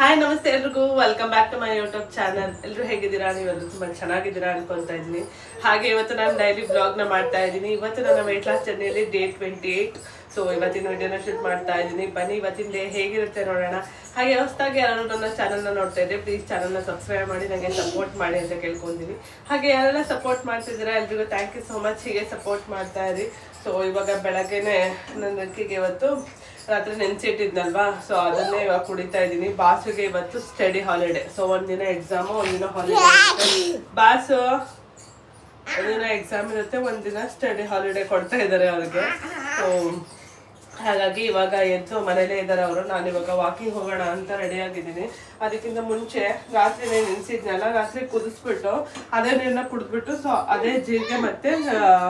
Hi ನಮಸ್ತೆ ಎಲ್ರಿಗೂ welcome back to my YouTube channel. ಎಲ್ಲರೂ ಹೇಗಿದ್ದೀರಾ? ನೀವೆಲ್ಲರೂ ತುಂಬ ಚೆನ್ನಾಗಿದ್ದೀರಾ ಅನ್ಕೊತಾ ಇದ್ದೀನಿ. ಹಾಗೆ ಇವತ್ತು ನಾನು ಡೈಲಿ ಬ್ಲಾಗ್ನ ಮಾಡ್ತಾ ಇದ್ದೀನಿ. ಇವತ್ತು ನನ್ನ ವೆಯ್ಟ್ ಲಾಸ್ ಜರ್ನಿಯಲ್ಲಿ ಡೇ 28. ಸೊ ಇವತ್ತಿನ ವಿಡಿಯೋನ ಶೂಟ್ ಮಾಡ್ತಾ ಇದ್ದೀನಿ. ಬನ್ನಿ ಇವತ್ತಿನ ಡೇ ಹೇಗಿರುತ್ತೆ ನೋಡೋಣ. ಹಾಗೆ ಹೊಸದಾಗಿ ಯಾರು ನನ್ನ ಚಾನಲ್ನ ನೋಡ್ತಾ ಇದ್ದೆ, ಪ್ಲೀಸ್ ಚಾನಲ್ನ ಸಬ್ಸ್ಕ್ರೈಬ್ ಮಾಡಿ ನನಗೆ ಸಪೋರ್ಟ್ ಮಾಡಿ ಅಂತ ಕೇಳ್ಕೊಂತೀನಿ. ಹಾಗೆ ಯಾರೆಲ್ಲ ಸಪೋರ್ಟ್ ಮಾಡ್ತಿದ್ದೀರಾ ಎಲ್ರಿಗೂ ಥ್ಯಾಂಕ್ ಯು ಸೋ ಮಚ್. ಹೀಗೆ ಸಪೋರ್ಟ್ ಮಾಡ್ತಾ ಇರಿ. ಸೊ ಇವಾಗ ಬೆಳಗ್ಗೆನೆ ನನ್ನ ಅಕ್ಕಿಗೆ ಇವತ್ತು ರಾತ್ರಿ ನೆನೆಸಿಟ್ಟಿದ್ನಲ್ವಾ, ಸೊ ಅದನ್ನೇ ಇವಾಗ ಕುಡಿತಾ ಇದ್ದೀನಿ. ಬಾಸುಗೆ ಇವತ್ತು ಸ್ಟಡಿ ಹಾಲಿಡೇ. ಸೊ ಒಂದಿನ ಎಕ್ಸಾಮು, ಒಂದಿನ ಹಾಲಿಡೇ. ಬಾಸು ಒಂದಿನ ಎಕ್ಸಾಮ್ ಇರುತ್ತೆ, ಒಂದಿನ ಸ್ಟಡಿ ಹಾಲಿಡೇ ಕೊಡ್ತಾ ಇದ್ದಾರೆ ಅವ್ರಿಗೆ. ಸೊ ಹಾಗಾಗಿ ಇವಾಗ ಎದ್ದು ಮನೇಲೇ ಇದ್ದಾರೆ ಅವರು. ನಾನು ಇವಾಗ ವಾಕಿಂಗ್ ಹೋಗೋಣ ಅಂತ ರೆಡಿ ಆಗಿದ್ದೀನಿ. ಅದಕ್ಕಿಂತ ಮುಂಚೆ ರಾತ್ರಿನೇ ನೆನೆಸಿದ್ನಲ್ಲ, ರಾತ್ರಿ ಕುದಿಸ್ಬಿಟ್ಟು ಅದೇ ನೀರನ್ನ ಕುಡಿದ್ಬಿಟ್ಟು ಸೊ ಅದೇ ಜೀರಿಗೆ ಮತ್ತೆ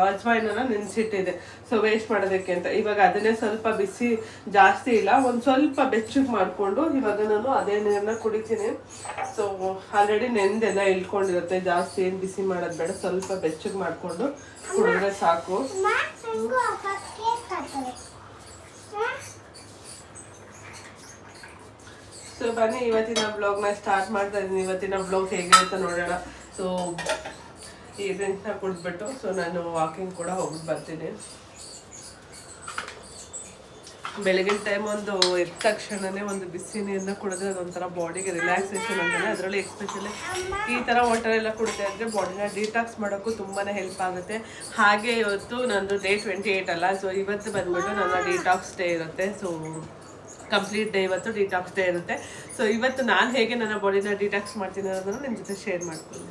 ಅಜ್ವಾಯಿನನ್ನ ನೆನೆಸಿಟ್ಟಿದೆ, ಸೊ ವೇಸ್ಟ್ ಮಾಡೋದಕ್ಕೆ ಅಂತ. ಇವಾಗ ಅದನ್ನೇ ಸ್ವಲ್ಪ ಬಿಸಿ, ಜಾಸ್ತಿ ಇಲ್ಲ, ಒಂದು ಸ್ವಲ್ಪ ಬೆಚ್ಚಗೆ ಮಾಡಿಕೊಂಡು ಇವಾಗ ನಾನು ಅದೇ ನೀರನ್ನ ಕುಡಿತೀನಿ. ಸೊ ಆಲ್ರೆಡಿ ನೆಂದೆಲ್ಲ ಇಳ್ಕೊಂಡಿರುತ್ತೆ, ಜಾಸ್ತಿ ಏನು ಬಿಸಿ ಮಾಡೋದು ಬೇಡ, ಸ್ವಲ್ಪ ಬೆಚ್ಚಗೆ ಮಾಡಿಕೊಂಡು ಕುಡಿದ್ರೆ ಸಾಕು. ಸೊ ಬನ್ನಿ ಇವತ್ತಿನ ಬ್ಲಾಗ್ನ ಸ್ಟಾರ್ಟ್ ಮಾಡ್ತಾ ಇದ್ದೀನಿ. ಇವತ್ತಿನ ಬ್ಲಾಗ್ ಹೇಗಿರುತ್ತೆ ನೋಡೋಣ. ಸೊ ಈ ಡ್ರಿಂಕ್ನ ಕುಡಿದ್ಬಿಟ್ಟು ಸೊ ನಾನು ವಾಕಿಂಗ್ ಕೂಡ ಹೋಗ್ಬಿಟ್ಟು ಬರ್ತೀನಿ. ಬೆಳಗಿನ ಟೈಮ್ ಒಂದು ಎದ್ದ ತಕ್ಷಣನೇ ಒಂದು ಬಿಸಿ ನೀರನ್ನ ಕುಡಿದ್ರೆ ಅದೊಂಥರ ಬಾಡಿಗೆ ರಿಲ್ಯಾಕ್ಸೇಷನ್ ಅಂತಾನೆ. ಅದರಲ್ಲಿ ಎಸ್ಪೆಷಲಿ ಈ ಥರ ವಾಟರ್ ಎಲ್ಲ ಕುಡಿತಾ ಇದ್ದರೆ ಬಾಡಿನ ಡಿಟಾಕ್ಸ್ ಮಾಡೋಕ್ಕೂ ತುಂಬಾ ಹೆಲ್ಪ್ ಆಗುತ್ತೆ. ಹಾಗೆ ಇವತ್ತು ನಂದು ಡೇ 28 ಅಲ್ಲ, ಸೊ ಇವತ್ತು ಬಂದ್ಬಿಟ್ಟು ನನ್ನ ಡಿಟಾಕ್ಸ್ ಡೇ ಇರುತ್ತೆ. ಸೊ ಕಂಪ್ಲೀಟ್ ಡೇ ಇವತ್ತು ಡಿಟಾಕ್ಸ್ ಡೇ ಇರುತ್ತೆ. ಸೊ ಇವತ್ತು ನಾನು ಹೇಗೆ ನನ್ನ ಬಾಡಿನ ಡಿಟಾಕ್ಸ್ ಮಾಡ್ತೀನಿ ಅನ್ನೋದನ್ನು ನಿಮ್ಮ ಜೊತೆ ಶೇರ್ ಮಾಡ್ತೀನಿ.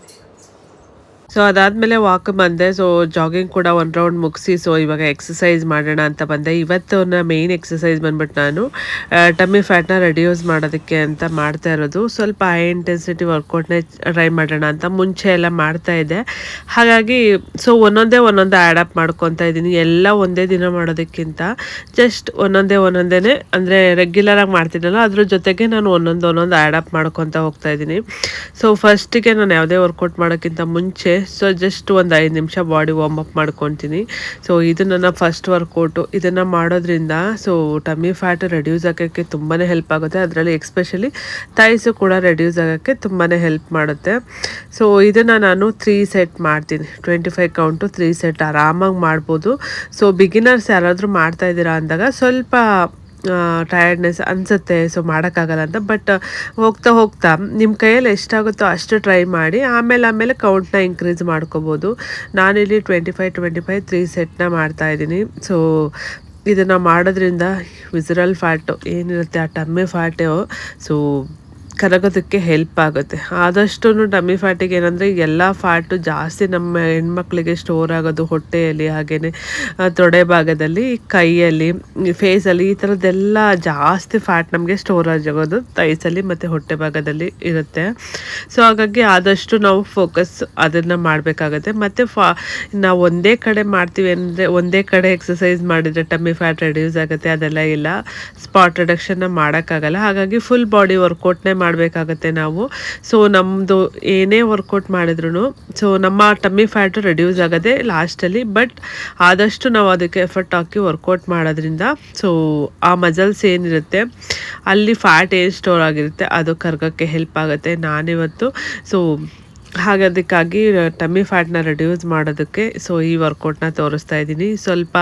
ಸೊ ಅದಾದಮೇಲೆ ವಾಕ್ ಬಂದೆ. ಸೊ ಜಾಗಿಂಗ್ ಕೂಡ 1 ರೌಂಡ್ ಮುಗಿಸಿ ಸೊ ಇವಾಗ ಎಕ್ಸಸೈಸ್ ಮಾಡೋಣ ಅಂತ ಬಂದೆ. ಇವತ್ತು ಮೇಯ್ನ್ ಎಕ್ಸಸೈಸ್ ಬಂದ್ಬಿಟ್ಟು ನಾನು ಟಮ್ಮಿ ಫ್ಯಾಟ್ನ ರೆಡ್ಯೂಸ್ ಮಾಡೋದಕ್ಕೆ ಅಂತ ಮಾಡ್ತಾ ಇರೋದು. ಸ್ವಲ್ಪ ಹೈ ಇಂಟೆನ್ಸಿಟಿ ವರ್ಕೌಟ್ನೇ ಟ್ರೈ ಮಾಡೋಣ ಅಂತ ಮುಂಚೆ ಎಲ್ಲ ಮಾಡ್ತಾ ಇದ್ದೆ. ಹಾಗಾಗಿ ಸೊ ಒಂದೊಂದೇ ಆ್ಯಡ್ ಅಪ್ ಮಾಡ್ಕೊತಾ ಇದ್ದೀನಿ. ಎಲ್ಲ ಒಂದೇ ದಿನ ಮಾಡೋದಕ್ಕಿಂತ ಜಸ್ಟ್ ಒಂದೊಂದೇ ಅಂದರೆ ರೆಗ್ಯುಲರಾಗಿ ಮಾಡ್ತೀನಲ್ಲ, ಅದ್ರ ಜೊತೆಗೆ ನಾನು ಒಂದೊಂದು ಆ್ಯಡ್ ಅಪ್ ಮಾಡ್ಕೊತಾ ಹೋಗ್ತಾ ಇದ್ದೀನಿ. ಸೊ ಫಸ್ಟಿಗೆ ನಾನು ಯಾವುದೇ ವರ್ಕೌಟ್ ಮಾಡೋಕ್ಕಿಂತ ಮುಂಚೆ ಸೊ ಜಸ್ಟ್ ಒಂದು 5 ನಿಮಿಷ ಬಾಡಿ ವಾರ್ಮ್ ಅಪ್ ಮಾಡ್ಕೊತೀನಿ. ಸೊ ಇದು ನನ್ನ ಫಸ್ಟ್ ವರ್ಕೌಟು. ಇದನ್ನು ಮಾಡೋದ್ರಿಂದ ಸೊ ಟಮ್ಮಿ ಫ್ಯಾಟ್ ರೆಡ್ಯೂಸ್ ಆಗೋಕ್ಕೆ ತುಂಬಾ ಹೆಲ್ಪ್ ಆಗುತ್ತೆ. ಅದರಲ್ಲಿ ಎಕ್ಸ್ಪೆಷಲಿ ಥೈಸು ಕೂಡ ರೆಡ್ಯೂಸ್ ಆಗೋಕ್ಕೆ ತುಂಬಾ ಹೆಲ್ಪ್ ಮಾಡುತ್ತೆ. ಸೊ ಇದನ್ನು ನಾನು 3 ಸೆಟ್ ಮಾಡ್ತೀನಿ. 25 ಕೌಂಟು 3 ಸೆಟ್ ಆರಾಮಾಗಿ ಮಾಡ್ಬೋದು. ಸೊ ಬಿಗಿನರ್ಸ್ ಯಾರಾದರೂ ಮಾಡ್ತಾ ಇದ್ದೀರಾ ಅಂದಾಗ ಸ್ವಲ್ಪ ಟಯರ್ಡ್ನೆಸ್ ಅನಿಸುತ್ತೆ, ಸೊ ಮಾಡೋಕ್ಕಾಗಲ್ಲ ಅಂತ. ಬಟ್ ಹೋಗ್ತಾ ನಿಮ್ಮ ಕೈಯಲ್ಲಿ ಎಷ್ಟಾಗುತ್ತೋ ಅಷ್ಟು ಟ್ರೈ ಮಾಡಿ, ಆಮೇಲೆ ಕೌಂಟ್ನ ಇನ್ಕ್ರೀಸ್ ಮಾಡ್ಕೋಬೋದು. ನಾನಿಲ್ಲಿ 25 3 ಸೆಟ್ನ ಮಾಡ್ತಾಯಿದ್ದೀನಿ. ಸೊ ಇದನ್ನು ಮಾಡೋದ್ರಿಂದ ವಿಸರಲ್ ಫ್ಯಾಟು ಏನಿರುತ್ತೆ ಆ ಟಮ್ಮಿ ಫ್ಯಾಟು ಸೊ ಕರಗೋದಕ್ಕೆ ಹೆಲ್ಪ್ ಆಗುತ್ತೆ. ಆದಷ್ಟು ಟಮ್ಮಿ ಫ್ಯಾಟಿಗೆ ಏನಂದರೆ ಎಲ್ಲ ಫ್ಯಾಟು ಜಾಸ್ತಿ ನಮ್ಮ ಹೆಣ್ಮಕ್ಳಿಗೆ ಸ್ಟೋರ್ ಆಗೋದು ಹೊಟ್ಟೆಯಲ್ಲಿ, ಹಾಗೆಯೇ ತೊಡೆ ಭಾಗದಲ್ಲಿ, ಕೈಯಲ್ಲಿ, ಫೇಸಲ್ಲಿ, ಈ ಥರದ್ದೆಲ್ಲ ಜಾಸ್ತಿ ಫ್ಯಾಟ್ ನಮಗೆ ಸ್ಟೋರ್ ಆಗೋದು ಥೈಸಲ್ಲಿ ಮತ್ತು ಹೊಟ್ಟೆ ಭಾಗದಲ್ಲಿ ಇರುತ್ತೆ. ಸೊ ಹಾಗಾಗಿ ಆದಷ್ಟು ನಾವು ಫೋಕಸ್ ಅದನ್ನು ಮಾಡಬೇಕಾಗತ್ತೆ. ಮತ್ತು ನಾವು ಒಂದೇ ಕಡೆ ಮಾಡ್ತೀವಿ ಅಂದರೆ ಒಂದೇ ಕಡೆ ಎಕ್ಸಸೈಸ್ ಮಾಡಿದರೆ ಟಮ್ಮಿ ಫ್ಯಾಟ್ ರೆಡ್ಯೂಸ್ ಆಗುತ್ತೆ, ಅದೆಲ್ಲ ಇಲ್ಲ. ಸ್ಪಾಟ್ ರಿಡಕ್ಷನ್ನ ಮಾಡೋಕ್ಕಾಗಲ್ಲ. ಹಾಗಾಗಿ ಫುಲ್ ಬಾಡಿ ವರ್ಕೌಟ್ನೇ ಮಾಡಬೇಕಾಗತ್ತೆ ನಾವು. ಸೊ ನಮ್ಮದು ಏನೇ ವರ್ಕೌಟ್ ಮಾಡಿದ್ರು ಸೊ ನಮ್ಮ ಟಮ್ಮಿ ಫ್ಯಾಟು ರೆಡ್ಯೂಸ್ ಆಗೋದೆ ಲಾಸ್ಟಲ್ಲಿ. ಬಟ್ ಆದಷ್ಟು ನಾವು ಅದಕ್ಕೆ ಎಫರ್ಟ್ ಹಾಕಿ ವರ್ಕೌಟ್ ಮಾಡೋದ್ರಿಂದ ಸೊ ಆ ಮಸಲ್ಸ್ ಏನಿರುತ್ತೆ ಅಲ್ಲಿ ಫ್ಯಾಟ್ ಏನು ಸ್ಟೋರ್ ಆಗಿರುತ್ತೆ ಅದು ಕರಗೋಕ್ಕೆ ಹೆಲ್ಪ್ ಆಗುತ್ತೆ. ನಾನಿವತ್ತು ಸೊ ಹಾಗದಕ್ಕಾಗಿ ಟಮ್ಮಿ ಫ್ಯಾಟ್ನ ರೆಡ್ಯೂಸ್ ಮಾಡೋದಕ್ಕೆ ಸೊ ಈ ವರ್ಕೌಟ್ನ ತೋರಿಸ್ತಾ ಇದ್ದೀನಿ. ಸ್ವಲ್ಪ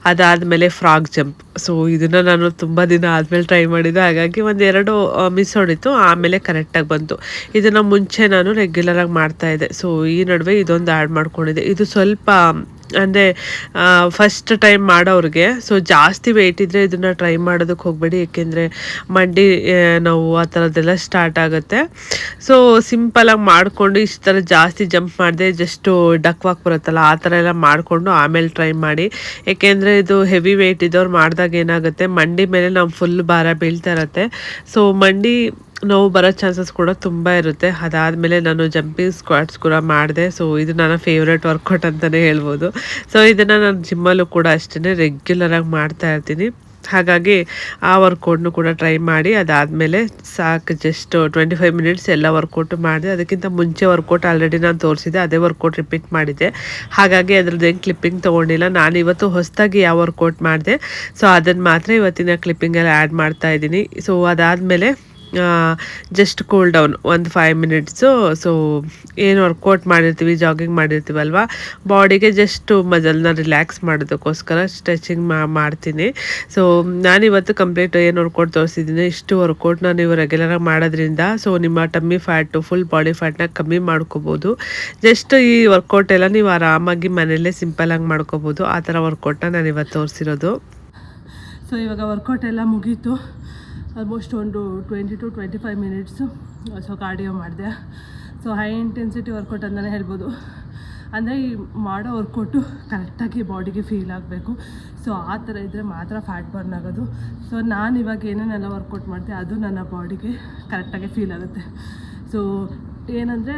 ಅದಾದಮೇಲೆ ಫ್ರಾಗ್ ಜಂಪ್. ಸೊ ಇದನ್ನು ನಾನು ತುಂಬ ದಿನ ಆದಮೇಲೆ ಟ್ರೈ ಮಾಡಿದ್ದೆ, ಹಾಗಾಗಿ 1-2 ಮಿಸ್ ಹೊಡಿತು, ಆಮೇಲೆ ಕರೆಕ್ಟಾಗಿ ಬಂತು. ಇದನ್ನು ಮುಂಚೆ ನಾನು ರೆಗ್ಯುಲರಾಗಿ ಮಾಡ್ತಾಯಿದ್ದೆ. ಸೊ ಈ ನಡುವೆ ಇದೊಂದು ಆ್ಯಡ್ ಮಾಡ್ಕೊಂಡಿದ್ದೆ. ಇದು ಸ್ವಲ್ಪ ಅಂದರೆ ಫಸ್ಟ್ ಟೈಮ್ ಮಾಡೋರಿಗೆ ಸೊ ಜಾಸ್ತಿ ವೆಯ್ಟ್ ಇದ್ದರೆ ಇದನ್ನು ಟ್ರೈ ಮಾಡೋದಕ್ಕೆ ಹೋಗಬೇಡಿ, ಏಕೆಂದರೆ ಮಂಡಿ ನೋವು ಆ ಥರದ್ದೆಲ್ಲ ಸ್ಟಾರ್ಟ್ ಆಗುತ್ತೆ. ಸೊ ಸಿಂಪಲಾಗಿ ಮಾಡಿಕೊಂಡು ಇಷ್ಟು ಥರ ಜಾಸ್ತಿ ಜಂಪ್ ಮಾಡಿದೆ, ಜಸ್ಟು ಡಕ್ ವಾಕ್ ಬರುತ್ತಲ್ಲ ಆ ಥರ ಎಲ್ಲ ಮಾಡಿಕೊಂಡು ಆಮೇಲೆ ಟ್ರೈ ಮಾಡಿ. ಏಕೆಂದರೆ ಇದು ಹೆವಿ ವೆಯ್ಟ್ ಇದ್ದವ್ರು ಮಾಡಿದಾಗ ಏನಾಗುತ್ತೆ, ಮಂಡಿ ಮೇಲೆ ನಾವು ಫುಲ್ ಭಾರ ಬೀಳ್ತಾ ಇರುತ್ತೆ. ಸೊ ಮಂಡಿ ನೋವು ಬರೋ ಚಾನ್ಸಸ್ ಕೂಡ ತುಂಬ ಇರುತ್ತೆ. ಅದಾದಮೇಲೆ ನಾನು ಜಂಪಿಂಗ್ ಸ್ಕ್ವಾಟ್ಸ್ ಕೂಡ ಮಾಡಿದೆ. ಸೊ ಇದು ನನ್ನ ಫೇವ್ರೆಟ್ ವರ್ಕೌಟ್ ಅಂತಲೇ ಹೇಳ್ಬೋದು. ಸೊ ಇದನ್ನು ನಾನು ಜಿಮ್ಮಲ್ಲೂ ಕೂಡ ಅಷ್ಟೇ ರೆಗ್ಯುಲರಾಗಿ ಮಾಡ್ತಾ ಇರ್ತೀನಿ. ಹಾಗಾಗಿ ಆ ವರ್ಕೌಟ್ನು ಕೂಡ ಟ್ರೈ ಮಾಡಿ ಅದಾದಮೇಲೆ ಸಾಕು. ಜಸ್ಟ್ 25 ಮಿನಿಟ್ಸ್ ಎಲ್ಲ ವರ್ಕೌಟು ಮಾಡಿದೆ. ಅದಕ್ಕಿಂತ ಮುಂಚೆ ವರ್ಕೌಟ್ ಆಲ್ರೆಡಿ ನಾನು ತೋರಿಸಿದ್ದೆ, ಅದೇ ವರ್ಕೌಟ್ ರಿಪೀಟ್ ಮಾಡಿದ್ದೆ. ಹಾಗಾಗಿ ಅದ್ರದ್ದು ಏನು ಕ್ಲಿಪ್ಪಿಂಗ್ ತೊಗೊಂಡಿಲ್ಲ. ನಾನು ಇವತ್ತು ಹೊಸದಾಗಿ ಯಾವ ವರ್ಕೌಟ್ ಮಾಡಿದೆ ಸೊ ಅದನ್ನು ಮಾತ್ರ ಇವತ್ತಿನ ಕ್ಲಿಪ್ಪಿಂಗಲ್ಲಿ ಆ್ಯಡ್ ಮಾಡ್ತಾಯಿದ್ದೀನಿ. ಸೊ ಅದಾದಮೇಲೆ ಜಸ್ಟ್ ಕೂಲ್ ಡೌನ್ ಒಂದು 5 ಮಿನಿಟ್ಸು. ಸೊ ಏನು ವರ್ಕೌಟ್ ಮಾಡಿರ್ತೀವಿ, ಜಾಗಿಂಗ್ ಮಾಡಿರ್ತೀವಲ್ವ, ಬಾಡಿಗೆ ಜಸ್ಟು ಮಜಲ್ನ ರಿಲ್ಯಾಕ್ಸ್ ಮಾಡೋದಕ್ಕೋಸ್ಕರ ಸ್ಟ್ರೆಚಿಂಗ್ ಮಾಡ್ತೀನಿ. ಸೊ ನಾನಿವತ್ತು ಕಂಪ್ಲೀಟ್ ಏನು ವರ್ಕೌಟ್ ತೋರಿಸಿದ್ದೀನಿ, ಇಷ್ಟು ವರ್ಕೌಟ್ನ ನೀವು ರೆಗ್ಯುಲರಾಗಿ ಮಾಡೋದ್ರಿಂದ ಸೊ ನಿಮ್ಮ ಟಮ್ಮಿ ಫ್ಯಾಟು, ಫುಲ್ ಬಾಡಿ ಫ್ಯಾಟ್ನ ಕಮ್ಮಿ ಮಾಡ್ಕೋಬೋದು. ಜಸ್ಟ್ ಈ ವರ್ಕೌಟ್ ಎಲ್ಲ ನೀವು ಆರಾಮಾಗಿ ಮನೆಯಲ್ಲೇ ಸಿಂಪಲಾಗಿ ಮಾಡ್ಕೋಬೋದು. ಆ ಥರ ವರ್ಕೌಟ್ನ ನಾನು ಇವತ್ತು ತೋರಿಸಿರೋದು. ಸೊ ಇವಾಗ ವರ್ಕೌಟ್ ಎಲ್ಲ ಮುಗೀತು. ಆಲ್ಮೋಸ್ಟ್ ಒಂದು 20 to 25 ಮಿನಿಟ್ಸು ಸೊ ಕಾರ್ಡಿಯೋ ಮಾಡಿದೆ. ಸೊ ಹೈ ಇಂಟೆನ್ಸಿಟಿ ವರ್ಕೌಟ್ ಅಂತಲೇ ಹೇಳ್ಬೋದು. ಅಂದರೆ ಈ ಮಾಡೋ ವರ್ಕೌಟು ಕರೆಕ್ಟಾಗಿ ಬಾಡಿಗೆ ಫೀಲ್ ಆಗಬೇಕು. ಸೊ ಆ ಥರ ಇದ್ದರೆ ಮಾತ್ರ ಫ್ಯಾಟ್ ಬರ್ನ್ ಆಗೋದು. ಸೊ ನಾನು ಇವಾಗ ಏನೇನೆಲ್ಲ ವರ್ಕೌಟ್ ಮಾಡ್ತೀನಿ ಅದು ನನ್ನ ಬಾಡಿಗೆ ಕರೆಕ್ಟಾಗಿ ಫೀಲ್ ಆಗುತ್ತೆ. ಸೊ ಏನಂದರೆ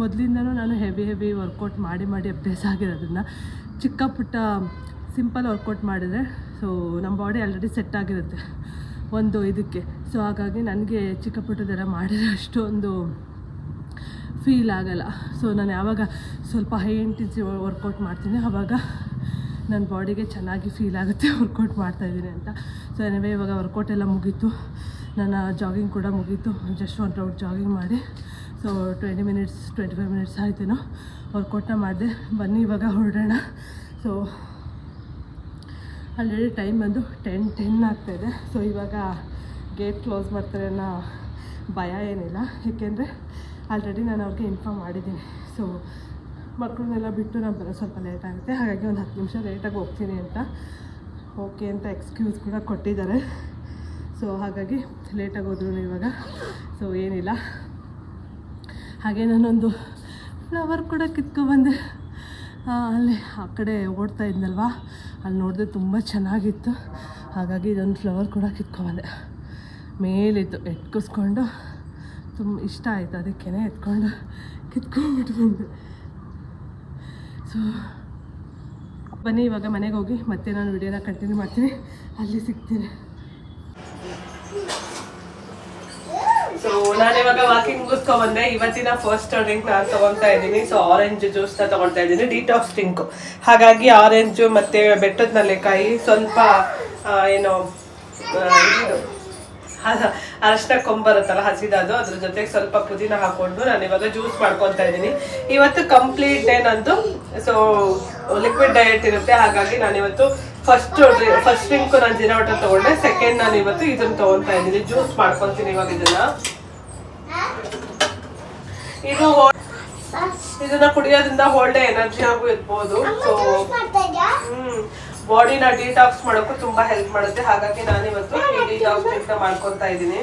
ಮೊದಲಿಂದನೂ ನಾನು ಹೆವಿ ವರ್ಕೌಟ್ ಮಾಡಿ ಅಭ್ಯಾಸ ಆಗಿರೋದ್ರಿಂದ ಚಿಕ್ಕ ಪುಟ್ಟ ಸಿಂಪಲ್ ವರ್ಕೌಟ್ ಮಾಡಿದರೆ ಸೊ ನಮ್ಮ ಬಾಡಿ ಆಲ್ರೆಡಿ ಸೆಟ್ ಆಗಿರುತ್ತೆ ಒಂದು ಇದಕ್ಕೆ. ಸೊ ಹಾಗಾಗಿ ನನಗೆ ಚಿಕ್ಕ ಪುಟ್ಟದೆಲ್ಲ ಮಾಡಿದರೆ ಅಷ್ಟೊಂದು ಫೀಲ್ ಆಗಲ್ಲ. ಸೊ ನಾನು ಯಾವಾಗ ಸ್ವಲ್ಪ ಹೈ ಇಂಟೆನ್ಸಿಟಿ ವರ್ಕೌಟ್ ಮಾಡ್ತೀನಿ ಆವಾಗ ನನ್ನ ಬಾಡಿಗೆ ಚೆನ್ನಾಗಿ ಫೀಲ್ ಆಗುತ್ತೆ ವರ್ಕೌಟ್ ಮಾಡ್ತಾಯಿದ್ದೀನಿ ಅಂತ. ಸೊ ಏನಿವೆ ಇವಾಗ ವರ್ಕೌಟ್ ಎಲ್ಲ ಮುಗೀತು. ನನ್ನ ಜಾಗಿಂಗ್ ಕೂಡ ಮುಗೀತು. ಜಸ್ಟ್ ಒಂದು ರೌಂಡ್ ಜಾಗಿಂಗ್ ಮಾಡಿ ಸೊ 20 ಮಿನಿಟ್ಸ್ 25 ಮಿನಿಟ್ಸ್ ಆಯ್ತೇನೋ ವರ್ಕೌಟ್ನ ಮಾಡಿದೆ. ಬನ್ನಿ ಇವಾಗ ಹೊರಡೋಣ. ಸೊ ಆಲ್ರೆಡಿ ಟೈಮ್ ಬಂದು 10 ಆಗ್ತಾಯಿದೆ. ಸೊ ಇವಾಗ ಗೇಟ್ ಕ್ಲೋಸ್ ಮಾಡ್ತಾರೆ ಅನ್ನೋ ಭಯ ಏನಿಲ್ಲ, ಏಕೆಂದರೆ ಆಲ್ರೆಡಿ ನಾನು ಅವ್ರಿಗೆ ಇನ್ಫಾರ್ಮ್ ಮಾಡಿದ್ದೀನಿ. ಸೊ ಮಕ್ಕಳನ್ನೆಲ್ಲ ಬಿಟ್ಟು ನಾನು ಬರೋ ಸ್ವಲ್ಪ ಲೇಟ್ ಆಗುತ್ತೆ, ಹಾಗಾಗಿ ಒಂದು 10 ನಿಮಿಷ ಲೇಟಾಗಿ ಹೋಗ್ತೀನಿ ಅಂತ ಓಕೆ ಅಂತ ಎಕ್ಸ್ಕ್ಯೂಸ್ ಕೂಡ ಕೊಟ್ಟಿದ್ದಾರೆ. ಸೊ ಹಾಗಾಗಿ ಲೇಟಾಗಿ ಹೋದ್ರು ಇವಾಗ. ಸೊ ಏನಿಲ್ಲ, ಹಾಗೆ ನಾನೊಂದು ಫ್ಲವರ್ ಕೂಡ ಕಿತ್ಕೊಬಂದೆ. ಅಲ್ಲಿ ಆ ಕಡೆ ಓಡ್ತಾ ಇದ್ನಲ್ವ, ಅಲ್ಲಿ ನೋಡಿದ್ರೆ ತುಂಬ ಚೆನ್ನಾಗಿತ್ತು. ಹಾಗಾಗಿ ಇದೊಂದು ಫ್ಲವರ್ ಕೂಡ ಕಿತ್ಕೊಂಡ್ಬಂದೆ. ಮೇಲಿತ್ತು, ಎಟ್ಕಿಸ್ಕೊಂಡು ತುಂಬ ಇಷ್ಟ ಆಯಿತು, ಅದಕ್ಕೇ ಎತ್ಕೊಂಡು ಕಿತ್ಕೊಂಡ್ಬಿಟ್ಟು ಬಂದೆ. ಸೊ ಬನ್ನಿ ಇವಾಗ ಮನೆಗೆ ಹೋಗಿ ಮತ್ತೆ ನಾನು ವಿಡಿಯೋನ ಕಂಟಿನ್ಯೂ ಮಾಡ್ತೀನಿ, ಅಲ್ಲಿ ಸಿಗ್ತೀನಿ. ಸೊ ನಾನಿವಾಗ ವಾಕಿಂಗ್ ಮುಗಿಸ್ಕೊಂಡ್ಬಂದೆ. ಇವತ್ತಿನ ಫಸ್ಟ್ ಡ್ರಿಂಕ್ ನಾನು ತೊಗೊತಾ ಇದ್ದೀನಿ. ಸೊ ಆರೆಂಜ್ ಜ್ಯೂಸ್ನ ತೊಗೊಳ್ತಾ ಇದ್ದೀನಿ, ಡಿಟಾಕ್ಸ್ ಡ್ರಿಂಕು. ಹಾಗಾಗಿ ಆರೆಂಜು ಮತ್ತು ಬೆಟ್ಟದ ನೆಲ್ಲಿಕಾಯಿ, ಸ್ವಲ್ಪ ಏನು ಅರಶಿನ ಕೊಂಬರುತ್ತಲ್ಲ ಹಸಿದದು, ಅದ್ರ ಜೊತೆಗೆ ಸ್ವಲ್ಪ ಪುದೀನ ಹಾಕ್ಕೊಂಡು ನಾನು ಇವಾಗ ಜ್ಯೂಸ್ ಮಾಡ್ಕೊತಾ ಇದ್ದೀನಿ. ಇವತ್ತು ಕಂಪ್ಲೀಟ್ ಡೇ ನಂದು ಸೊ ಲಿಕ್ವಿಡ್ ಡಯಟ್ ಇರುತ್ತೆ. ಹಾಗಾಗಿ ನಾನಿವತ್ತು ಫಸ್ಟ್ ಡ್ರಿಂಕ್ ನಾನು ಜೀರಾ ವಾಟರ್ ತೊಗೊಂಡೆ, ಸೆಕೆಂಡ್ ನಾನು ಇವತ್ತು ಇದನ್ನು ತೊಗೊತಾ ಇದ್ದೀನಿ, ಜ್ಯೂಸ್ ಮಾಡ್ಕೊತೀನಿ ಇವಾಗ. ಇದನ್ನ ಕುಡಿಯೋದ್ರಿಂದ ಹೋಲ್ ಡೇ ಎನರ್ಜಿ ಆಗು ಇರ್ಬೋದು. ಸೊ ಬಾಡಿನ ಡಿಟಾಕ್ಸ್ ಮಾಡೋಕ್ಕೂ ತುಂಬಾ ಹೆಲ್ಪ್ ಮಾಡುತ್ತೆ. ಹಾಗಾಗಿ ನಾನಿವತ್ತು ಈ ಡಿಟಾಕ್ಸ್ ಡ್ರಿಂಕ್ನ ಮಾಡ್ಕೊತಾ ಇದ್ದೀನಿ.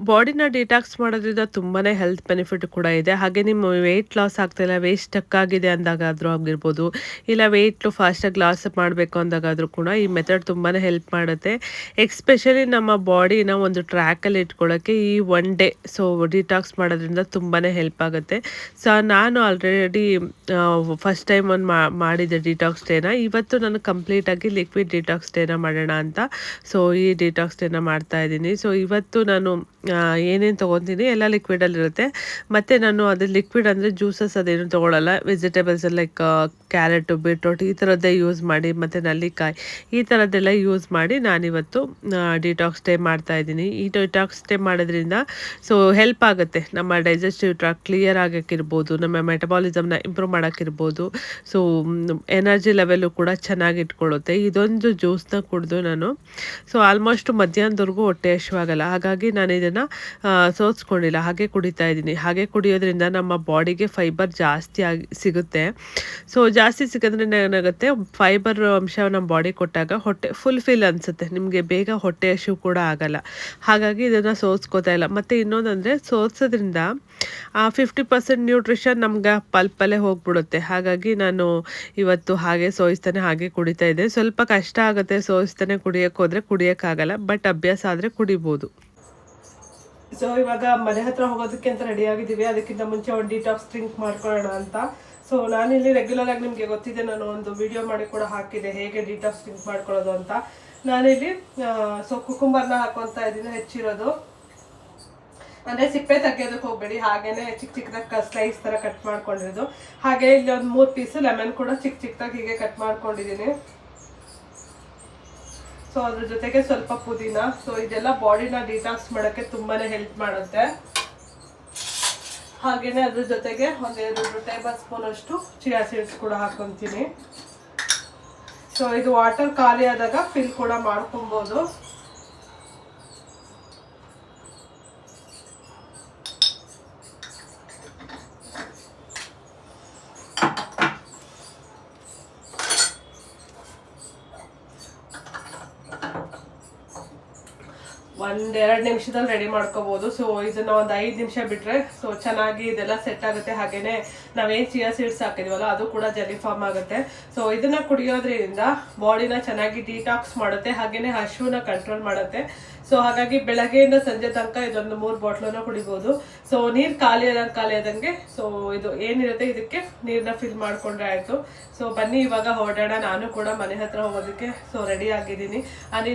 ಬಾಡಿನ ಡಿಟಾಕ್ಸ್ ಮಾಡೋದ್ರಿಂದ ತುಂಬಾ ಹೆಲ್ತ್ ಬೆನಿಫಿಟ್ ಕೂಡ ಇದೆ. ಹಾಗೆ ನಿಮ್ಮ ವೆಯ್ಟ್ ಲಾಸ್ ಆಗ್ತಾಯಿಲ್ಲ, ವೆಯ್ಟ್ ಸ್ಟಕ್ ಆಗಿದೆ ಅಂದಾಗಾದರೂ ಆಗಿರ್ಬೋದು, ಇಲ್ಲ ವೆಯ್ಟ್ ಫಾಸ್ಟಾಗಿ ಲಾಸ್ ಮಾಡಬೇಕು ಅಂದಾಗಾದರೂ ಕೂಡ ಈ ಮೆಥಡ್ ತುಂಬಾ ಹೆಲ್ಪ್ ಮಾಡುತ್ತೆ. ಎಕ್ಸ್ಪೆಷಲಿ ನಮ್ಮ ಬಾಡಿನ ಒಂದು ಟ್ರ್ಯಾಕಲ್ಲಿ ಇಟ್ಕೊಳ್ಳೋಕ್ಕೆ ಈ ಒನ್ ಡೇ ಸೊ ಡಿಟಾಕ್ಸ್ ಮಾಡೋದ್ರಿಂದ ತುಂಬಾ ಹೆಲ್ಪ್ ಆಗುತ್ತೆ. ಸೊ ನಾನು ಆಲ್ರೆಡಿ ಫಸ್ಟ್ ಟೈಮ್ ಒಂದು ಮಾಡಿದ್ದೆ ಡಿಟಾಕ್ಸ್ ಡೇನ. ಇವತ್ತು ನಾನು ಕಂಪ್ಲೀಟಾಗಿ ಲಿಕ್ವಿಡ್ ಡಿಟಾಕ್ಸ್ ಡೇನ ಮಾಡೋಣ ಅಂತ ಸೊ ಈ ಡಿಟಾಕ್ಸ್ ಡೇನ ಮಾಡ್ತಾಯಿದ್ದೀನಿ. ಸೊ ಇವತ್ತು ನಾನು ಏನೇನು ತೊಗೊತೀನಿ ಎಲ್ಲ ಲಿಕ್ವಿಡಲ್ಲಿರುತ್ತೆ. ಮತ್ತು ನಾನು ಅದು ಲಿಕ್ವಿಡ್ ಅಂದರೆ ಜ್ಯೂಸಸ್ ಅದೇನು ತೊಗೊಳ್ಳಲ್ಲ. ವೆಜಿಟೇಬಲ್ಸ್ ಲೈಕ್ ಕ್ಯಾರೆಟು, ಬೀಟ್ರೋಟ್ ಈ ಥರದ್ದೇ ಯೂಸ್ ಮಾಡಿ, ಮತ್ತು ನೆಲ್ಲಿಕಾಯಿ ಈ ಥರದ್ದೆಲ್ಲ ಯೂಸ್ ಮಾಡಿ ನಾನಿವತ್ತು ಡಿಟಾಕ್ಸ್ ಡೇ ಮಾಡ್ತಾಯಿದ್ದೀನಿ. ಈ ಡಿಟಾಕ್ಸ್ ಡೇ ಮಾಡೋದ್ರಿಂದ ಸೊ ಹೆಲ್ಪ್ ಆಗುತ್ತೆ. ನಮ್ಮ ಡೈಜೆಸ್ಟಿವ್ ಟ್ರ್ಯಾಕ್ಟ್ ಕ್ಲಿಯರ್ ಆಗೋಕ್ಕಿರ್ಬೋದು, ನಮ್ಮ ಮೆಟಬಾಲಿಸಮ್ನ ಇಂಪ್ರೂವ್ ಮಾಡೋಕ್ಕಿರ್ಬೋದು. ಸೊ ಎನರ್ಜಿ ಲೆವೆಲ್ಲು ಕೂಡ ಚೆನ್ನಾಗಿ ಇಟ್ಕೊಳ್ಳುತ್ತೆ. ಇದೊಂದು ಜ್ಯೂಸ್ನ ಕುಡಿದು ನಾನು ಸೊ ಆಲ್ಮೋಸ್ಟ್ ಮಧ್ಯಾಹ್ನದವರೆಗೂ ಹೊಟ್ಟೆ ಹಸಿವಾಗಲ್ಲ. ಹಾಗಾಗಿ ನಾನು ಇದನ್ನು ಸೋಸ್ಕೊಂಡಿಲ್ಲ, ಹಾಗೆ ಕುಡಿತಾ ಇದ್ದೀನಿ. ಹಾಗೆ ಕುಡಿಯೋದ್ರಿಂದ ನಮ್ಮ ಬಾಡಿಗೆ ಫೈಬರ್ ಜಾಸ್ತಿ ಸಿಗುತ್ತೆ. ಸೊ ಜಾಸ್ತಿ ಸಿಗೋದ್ರಿಂದ ಏನಾಗುತ್ತೆ, ಫೈಬರ್ ಅಂಶ ನಮ್ಮ ಬಾಡಿ ಕೊಟ್ಟಾಗ ಹೊಟ್ಟೆ ಫುಲ್ ಅನಿಸುತ್ತೆ, ನಿಮಗೆ ಬೇಗ ಹೊಟ್ಟೆ ಹಸಿವು ಕೂಡ ಆಗಲ್ಲ. ಹಾಗಾಗಿ ಇದನ್ನು ಸೋಸ್ಕೋತಾ ಇಲ್ಲ. ಮತ್ತು ಇನ್ನೊಂದಂದರೆ ಸೋಸೋದ್ರಿಂದ 50% ನ್ಯೂಟ್ರಿಷನ್ ನಮ್ಗೆ ಪಲ್ಪಲ್ಲೇ ಹೋಗ್ಬಿಡುತ್ತೆ. ಹಾಗಾಗಿ ನಾನು ಇವತ್ತು ಹಾಗೆ ಸೋಯಿಸ್ತಾನೆ ಹಾಗೆ ಕುಡಿತಾ ಇದ್ದೆ. ಸ್ವಲ್ಪ ಕಷ್ಟ ಆಗುತ್ತೆ ಸೋಯಿಸ್ತಾನೆ ಕುಡಿಯೋಕ್ಕೆ ಹೋದರೆ, ಕುಡಿಯೋಕ್ಕಾಗಲ್ಲ, ಬಟ್ ಅಭ್ಯಾಸ ಆದರೆ ಕುಡಿಬೋದು. ಸೊ ಇವಾಗ ಮನೆ ಹತ್ರ ಹೋಗೋದಕ್ಕೆ ಅಂತ ರೆಡಿ ಆಗಿದ್ದೀವಿ. ಅದಕ್ಕಿಂತ ಮುಂಚೆ ಒಂದು ಡಿಟಾಕ್ಸ್ ಡ್ರಿಂಕ್ ಮಾಡ್ಕೊಳ್ಳೋಣ ಅಂತ. ಸೊ ನಾನಿಲ್ಲಿ ರೆಗ್ಯುಲರ್ ಆಗಿ ನಿಮಗೆ ಗೊತ್ತಿದೆ, ನಾನು ಒಂದು ವಿಡಿಯೋ ಮಾಡಿ ಕೂಡ ಹಾಕಿದೆ ಹೇಗೆ ಡಿಟಾಕ್ಸ್ ಡ್ರಿಂಕ್ ಮಾಡ್ಕೊಳ್ಳೋದು ಅಂತ. ನಾನಿಲ್ಲಿ ಸೊ ಕುಕುಂಬರ್ನ ಹಾಕೊತಾ ಇದ್ದೀನಿ, ಹೆಚ್ಚಿರೋದು. ಅಂದರೆ ಸಿಪ್ಪೆ ತೆಗಿಯೋದಕ್ಕೆ ಹೋಗಬೇಡಿ, ಹಾಗೇನೆ ಚಿಕ್ಕದಾಗಿ ಸ್ಲೈಸ್ ಥರ ಕಟ್ ಮಾಡ್ಕೊಂಡಿರೋದು. ಹಾಗೆ ಇಲ್ಲಿ ಒಂದು 3 ಪೀಸು ಲೆಮನ್ ಕೂಡ ಚಿಕ್ಕದಾಗಿ ಹೀಗೆ ಕಟ್ ಮಾಡ್ಕೊಂಡಿದ್ದೀನಿ. ಸೊ ಅದ್ರ ಜೊತೆಗೆ ಸ್ವಲ್ಪ ಪುದೀನ. ಸೊ ಇದೆಲ್ಲ ಬಾಡಿನ ಡಿಟಾಕ್ಸ್ ಮಾಡೋಕ್ಕೆ ತುಂಬಾ ಹೆಲ್ಪ್ ಮಾಡುತ್ತೆ. ಹಾಗೆಯೇ ಅದ್ರ ಜೊತೆಗೆ 1-2 ಟೇಬಲ್ ಸ್ಪೂನ್ ಅಷ್ಟು ಚಿಯಾ ಸೀಡ್ಸ್ ಕೂಡ ಹಾಕೊತೀನಿ. ಸೊ ಇದು ವಾಟರ್ ಖಾಲಿ ಆದಾಗ ಫಿಲ್ ಕೂಡ ಮಾಡ್ಕೊಬೋದು. ಒಂದೆರಡು ನಿಮಿಷದಲ್ಲಿ ರೆಡಿ ಮಾಡ್ಕೋಬಹುದು. ಸೊ ಇದನ್ನ ಒಂದು 5 ನಿಮಿಷ ಬಿಟ್ರೆ ಸೊ ಚೆನ್ನಾಗಿ ಇದೆಲ್ಲ ಸೆಟ್ ಆಗುತ್ತೆ. ಹಾಗೇನೆ ನಾವೇನು ಚಿಯಾ ಸೀಡ್ಸ್ ಹಾಕಿದೀವಲ್ಲ ಅದು ಕೂಡ ಜೆಲಿ ಫಾರ್ಮ್ ಆಗುತ್ತೆ. ಸೊ ಇದನ್ನ ಕುಡಿಯೋದ್ರಿಂದ ಬಾಡಿನ ಚೆನ್ನಾಗಿ ಡಿಟಾಕ್ಸ್ ಮಾಡುತ್ತೆ, ಹಾಗೇನೆ ಹಶುವನ್ನ ಕಂಟ್ರೋಲ್ ಮಾಡುತ್ತೆ. ಸೊ ಹಾಗಾಗಿ ಬೆಳಗ್ಗೆಯಿಂದ ಸಂಜೆ ತನಕ ಇದೊಂದು 3 ಬಾಟ್ಲನ್ನ ಕುಡಿಬಹುದು. ಸೊ ನೀರು ಖಾಲಿ ಆದಂಗೆ ಸೊ ಇದು ಏನಿರುತ್ತೆ ಇದಕ್ಕೆ ನೀರನ್ನ ಫಿಲ್ ಮಾಡ್ಕೊಂಡ್ರೆ ಆಯ್ತು. ಸೊ ಬನ್ನಿ ಇವಾಗ ಹೊರಡೋಣ. ನಾನು ಕೂಡ ಮನೆ ಹತ್ರ ಹೋಗೋದಕ್ಕೆ ಸೊ ರೆಡಿ ಆಗಿದ್ದೀನಿ.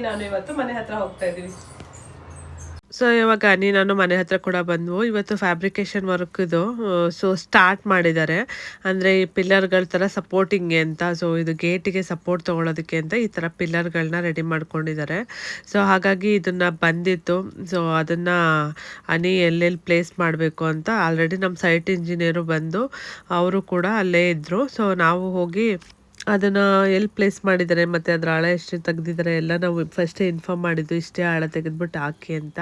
ನಾನು ಇವತ್ತು ಮನೆ ಹತ್ರ ಹೋಗ್ತಾ ಇದ್ದೀವಿ. ಸೊ ಇವಾಗ ನಾನು ಮನೆ ಹತ್ರ ಕೂಡ ಬಂದ್ವು. ಇವತ್ತು ಫ್ಯಾಬ್ರಿಕೇಶನ್ ವರ್ಕ್ದು ಸೊ ಸ್ಟಾರ್ಟ್ ಮಾಡಿದ್ದಾರೆ. ಅಂದರೆ ಈ ಪಿಲ್ಲರ್ಗಳ ಥರ ಸಪೋರ್ಟಿಂಗ್ಗೆ ಅಂತ. ಸೊ ಇದು ಗೇಟಿಗೆ ಸಪೋರ್ಟ್ ತೊಗೊಳೋದಕ್ಕೆ ಅಂತ ಈ ಥರ ಪಿಲ್ಲರ್ಗಳನ್ನ ರೆಡಿ ಮಾಡ್ಕೊಂಡಿದ್ದಾರೆ. ಸೊ ಹಾಗಾಗಿ ಇದನ್ನು ಬಂದಿತ್ತು. ಸೊ ಅದನ್ನು ಎಲ್ಲೆಲ್ಲಿ ಪ್ಲೇಸ್ ಮಾಡಬೇಕು ಅಂತ ಆಲ್ರೆಡಿ ನಮ್ಮ ಸೈಟ್ ಇಂಜಿನಿಯರು ಬಂದು ಅವರು ಕೂಡ ಅಲ್ಲೇ ಇದ್ದರು. ಸೊ ನಾವು ಹೋಗಿ ಅದನ್ನು ಎಲ್ಲಿ ಪ್ಲೇಸ್ ಮಾಡಿದ್ದಾರೆ ಮತ್ತು ಅದರ ಆಳ ಎಷ್ಟು ತೆಗ್ದಿದ್ದಾರೆ ಎಲ್ಲ ನಾವು ಫಸ್ಟೇ ಇನ್ಫಾರ್ಮ್ ಮಾಡಿದ್ದು, ಇಷ್ಟೇ ಆಳ ತೆಗೆದ್ಬಿಟ್ಟು ಹಾಕಿ ಅಂತ.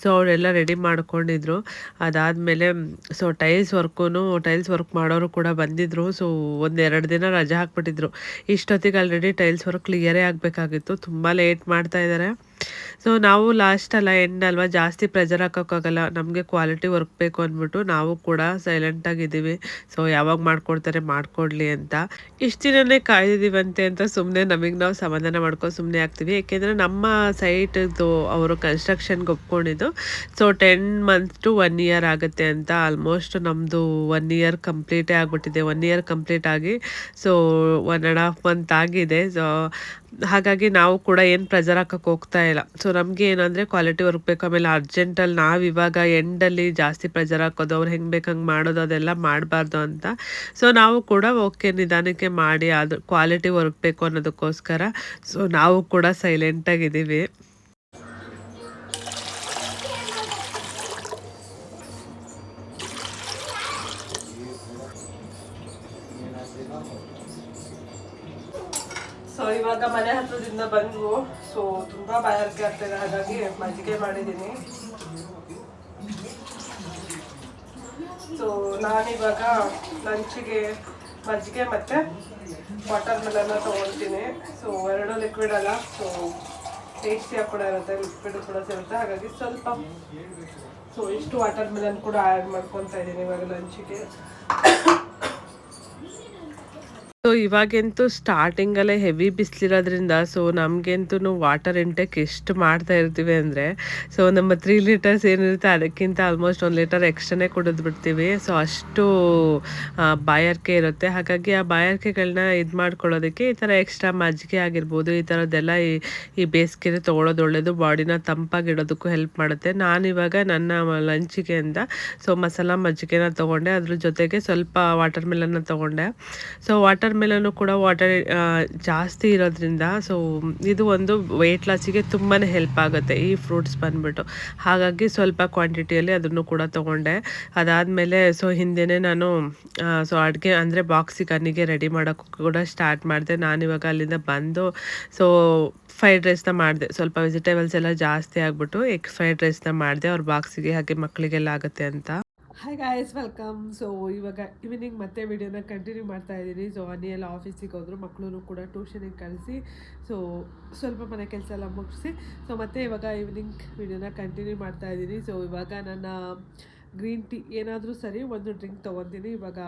ಸೊ ಅವರೆಲ್ಲ ರೆಡಿ ಮಾಡ್ಕೊಂಡಿದ್ರು. ಅದಾದಮೇಲೆ ಸೊ ಟೈಲ್ಸ್ ವರ್ಕ್ ಮಾಡೋರು ಕೂಡ ಬಂದಿದ್ದರು. ಸೊ 1-2 ದಿನ ರಜೆ ಹಾಕ್ಬಿಟ್ಟಿದ್ರು. ಇಷ್ಟೊತ್ತಿಗೆ ಆಲ್ರೆಡಿ ಟೈಲ್ಸ್ ವರ್ಕ್ ಕ್ಲಿಯರೇ ಆಗಬೇಕಾಗಿತ್ತು. ತುಂಬ ಲೇಟ್ ಮಾಡ್ತಾ ಇದ್ದಾರೆ. ಸೊ ನಾವು ಲಾಸ್ಟ್ ಅಲ್ಲ, ಎಂಡ್ ಅಲ್ವಾ, ಜಾಸ್ತಿ ಪ್ರೆಜರ್ ಹಾಕೋಕ್ಕಾಗಲ್ಲ. ನಮಗೆ ಕ್ವಾಲಿಟಿ ವರ್ಕ್ ಬೇಕು ಅಂದ್ಬಿಟ್ಟು ನಾವು ಕೂಡ ಸೈಲೆಂಟಾಗಿದ್ದೀವಿ. ಸೊ ಯಾವಾಗ ಮಾಡ್ಕೊಡ್ತಾರೆ ಮಾಡ್ಕೊಡ್ಲಿ ಅಂತ. ಇಷ್ಟು ದಿನನೇ ಕಾಯ್ದಿದ್ದೀವಂತೆ ಅಂತ ಸುಮ್ಮನೆ ನಮಗೆ ನಾವು ಸಮಾಧಾನ ಮಾಡ್ಕೊಂಡು ಸುಮ್ಮನೆ ಆಗ್ತೀವಿ. ಏಕೆಂದರೆ ನಮ್ಮ ಸೈಟ್ದು ಅವರು ಕನ್ಸ್ಟ್ರಕ್ಷನ್ಗೆ ಒಪ್ಕೊಂಡಿದ್ದು ಸೊ 10 months to 1 year ಆಗುತ್ತೆ ಅಂತ. ಆಲ್ಮೋಸ್ಟ್ ನಮ್ಮದು 1 year ಕಂಪ್ಲೀಟೇ ಆಗಿಬಿಟ್ಟಿದೆ. 1 year ಕಂಪ್ಲೀಟ್ ಆಗಿ ಸೊ 1.5 month ಆಗಿದೆ. ಸೊ ಹಾಗಾಗಿ ನಾವು ಕೂಡ ಏನು ಪ್ರೆಜರ್ ಹಾಕೋಕ್ಕೆ ಹೋಗ್ತಾ ಇಲ್ಲ. ಸೊ ನಮಗೆ ಏನಂದರೆ ಕ್ವಾಲಿಟಿ ವರ್ಕ್ ಬೇಕು. ಆಮೇಲೆ ಅರ್ಜೆಂಟಲ್ಲಿ ನಾವು ಇವಾಗ ಎಂಡಲ್ಲಿ ಜಾಸ್ತಿ ಪ್ರೆಜರ್ ಹಾಕೋದು, ಅವ್ರು ಹೆಂಗೆ ಬೇಕು ಹಂಗೆ ಮಾಡೋದು ಅದೆಲ್ಲ ಮಾಡಬಾರ್ದು ಅಂತ. ಸೊ ನಾವು ಕೂಡ ಓಕೆ ನಿಧಾನಕ್ಕೆ ಮಾಡಿ ಅದು ಕ್ವಾಲಿಟಿ ವರ್ಕ್ ಬೇಕು ಅನ್ನೋದಕ್ಕೋಸ್ಕರ ಸೊ ನಾವು ಕೂಡ ಸೈಲೆಂಟಾಗಿದ್ದೀವಿ. ಸೊ ಇವಾಗ ಮನೆ ಹತ್ರದಿಂದ ಬಂದ್ವು. ಸೊ ತುಂಬ ಬಾಯಾರಿಕೆ ಆಗ್ತಾಯಿದೆ, ಹಾಗಾಗಿ ಮಜ್ಜಿಗೆ ಮಾಡಿದ್ದೀನಿ. ಸೊ ನಾನಿವಾಗ ಲಂಚಿಗೆ ಮಜ್ಜಿಗೆ ಮತ್ತು ವಾಟರ್ ಮೆಲನ್ನ ತೊಗೊಳ್ತೀನಿ. ಸೊ 2 ಲಿಕ್ವಿಡ್ ಅಲ್ಲ, ಸೊ ಟೇಸ್ಟಿಯಾಗಿ ಕೂಡ ಇರುತ್ತೆ, ಲಿಕ್ವಿಡ್ ಕೂಡ ಸಿಗುತ್ತೆ. ಹಾಗಾಗಿ ಸ್ವಲ್ಪ ಸೊ ಇಷ್ಟು ವಾಟರ್ ಮೆಲನ್ ಕೂಡ ಆ್ಯಡ್ ಮಾಡ್ಕೊತಾ ಇದ್ದೀನಿ ಇವಾಗ ಲಂಚಿಗೆ. ಸೊ ಇವಾಗಂತೂ ಸ್ಟಾರ್ಟಿಂಗಲ್ಲೇ ಹೆವಿ ಬಿಸಿಲಿರೋದ್ರಿಂದ ಸೊ ನಮಗಂತೂ ವಾಟರ್ ಇಂಟೇಕ್ ಎಷ್ಟು ಮಾಡ್ತಾ ಇರ್ತೀವಿ ಅಂದರೆ ಸೊ ನಮ್ಮ 3 ಲೀಟರ್ಸ್ ಏನಿರುತ್ತೆ ಅದಕ್ಕಿಂತ ಆಲ್ಮೋಸ್ಟ್ 1 ಲೀಟರ್ ಎಕ್ಸ್ಟ್ರಾನೇ ಕುಡಿದ್ಬಿಡ್ತೀವಿ. ಸೊ ಅಷ್ಟು ಬಾಯಾರಿಕೆ ಇರುತ್ತೆ. ಹಾಗಾಗಿ ಆ ಬಾಯಾರಿಕೆಗಳನ್ನ ಇದು ಮಾಡ್ಕೊಳ್ಳೋದಕ್ಕೆ ಈ ಥರ ಎಕ್ಸ್ಟ್ರಾ ಮಜ್ಜಿಗೆ ಆಗಿರ್ಬೋದು, ಈ ಥರದ್ದೆಲ್ಲ ಈ ಬೇಸಿಗೆನೇ ತೊಗೊಳೋದು ಒಳ್ಳೆಯದು. ಬಾಡಿನ ತಂಪಾಗಿಡೋದಕ್ಕೂ ಹೆಲ್ಪ್ ಮಾಡುತ್ತೆ. ನಾನಿವಾಗ ನನ್ನ ಲಂಚಿಗೆ ಅಂತ ಸೊ ಮಸಾಲ ಮಜ್ಜಿಗೆನ ತೊಗೊಂಡೆ, ಅದ್ರ ಜೊತೆಗೆ ಸ್ವಲ್ಪ ವಾಟರ್ ಮೆಲನ್ನ ತೊಗೊಂಡೆ. ಸೊ ವಾಟರ್ ಮೆಲನ್ನು ಕೂಡ ವಾಟರ್ ಜಾಸ್ತಿ ಇರೋದ್ರಿಂದ ಸೊ ಇದು ಒಂದು ವೆಯ್ಟ್ ಲಾಸಿಗೆ ತುಂಬಾ ಹೆಲ್ಪ್ ಆಗುತ್ತೆ ಈ ಫ್ರೂಟ್ಸ್ ಬಂದ್ಬಿಟ್ಟು. ಹಾಗಾಗಿ ಸ್ವಲ್ಪ ಕ್ವಾಂಟಿಟಿಯಲ್ಲಿ ಅದನ್ನು ಕೂಡ ತೊಗೊಂಡೆ. ಅದಾದಮೇಲೆ ಸೊ ಹಿಂದೆಯೇ ನಾನು ಸೊ ಅಡುಗೆ ಅಂದರೆ ಬಾಕ್ಸಿಗೆ ಅನ್ನಿಗೆ ರೆಡಿ ಮಾಡೋಕ್ಕೂ ಕೂಡ ಸ್ಟಾರ್ಟ್ ಮಾಡಿದೆ. ನಾನಿವಾಗ ಅಲ್ಲಿಂದ ಬಂದು ಸೊ ಫ್ರೈಡ್ ರೈಸ್ನ ಮಾಡಿದೆ. ಸ್ವಲ್ಪ ವೆಜಿಟೇಬಲ್ಸ್ ಎಲ್ಲ ಜಾಸ್ತಿ ಆಗಿಬಿಟ್ಟು ಎಗ್ ಫ್ರೈಡ್ ರೈಸ್ನ ಮಾಡಿದೆ ಅವ್ರ ಬಾಕ್ಸಿಗೆ, ಹಾಗೆ ಮಕ್ಕಳಿಗೆಲ್ಲ ಆಗುತ್ತೆ ಅಂತ. Hi guys, welcome. ಸೊ ಇವಾಗ ಈವ್ನಿಂಗ್ ಮತ್ತೆ ವಿಡಿಯೋನ ಕಂಟಿನ್ಯೂ ಮಾಡ್ತಾ ಇದ್ದೀನಿ. ಸೊ ಅನ್ನಿ ಎಲ್ಲ ಆಫೀಸಿಗೆ ಹೋದ್ರು, ಮಕ್ಕಳು ಕೂಡ ಟ್ಯೂಷನಿಗೆ ಕಳಿಸಿ ಸೊ ಸ್ವಲ್ಪ ಮನೆ ಕೆಲಸ ಎಲ್ಲ ಮುಗಿಸಿ ಸೊ ಮತ್ತೆ ಇವಾಗ ಈವ್ನಿಂಗ್ ವಿಡಿಯೋನ ಕಂಟಿನ್ಯೂ ಮಾಡ್ತಾ ಇದ್ದೀನಿ. ಸೊ ಇವಾಗ ನನ್ನ ಗ್ರೀನ್ ಟೀ ಏನಾದರೂ ಸರಿ ಒಂದು ಡ್ರಿಂಕ್ ತೊಗೊತೀನಿ ಇವಾಗ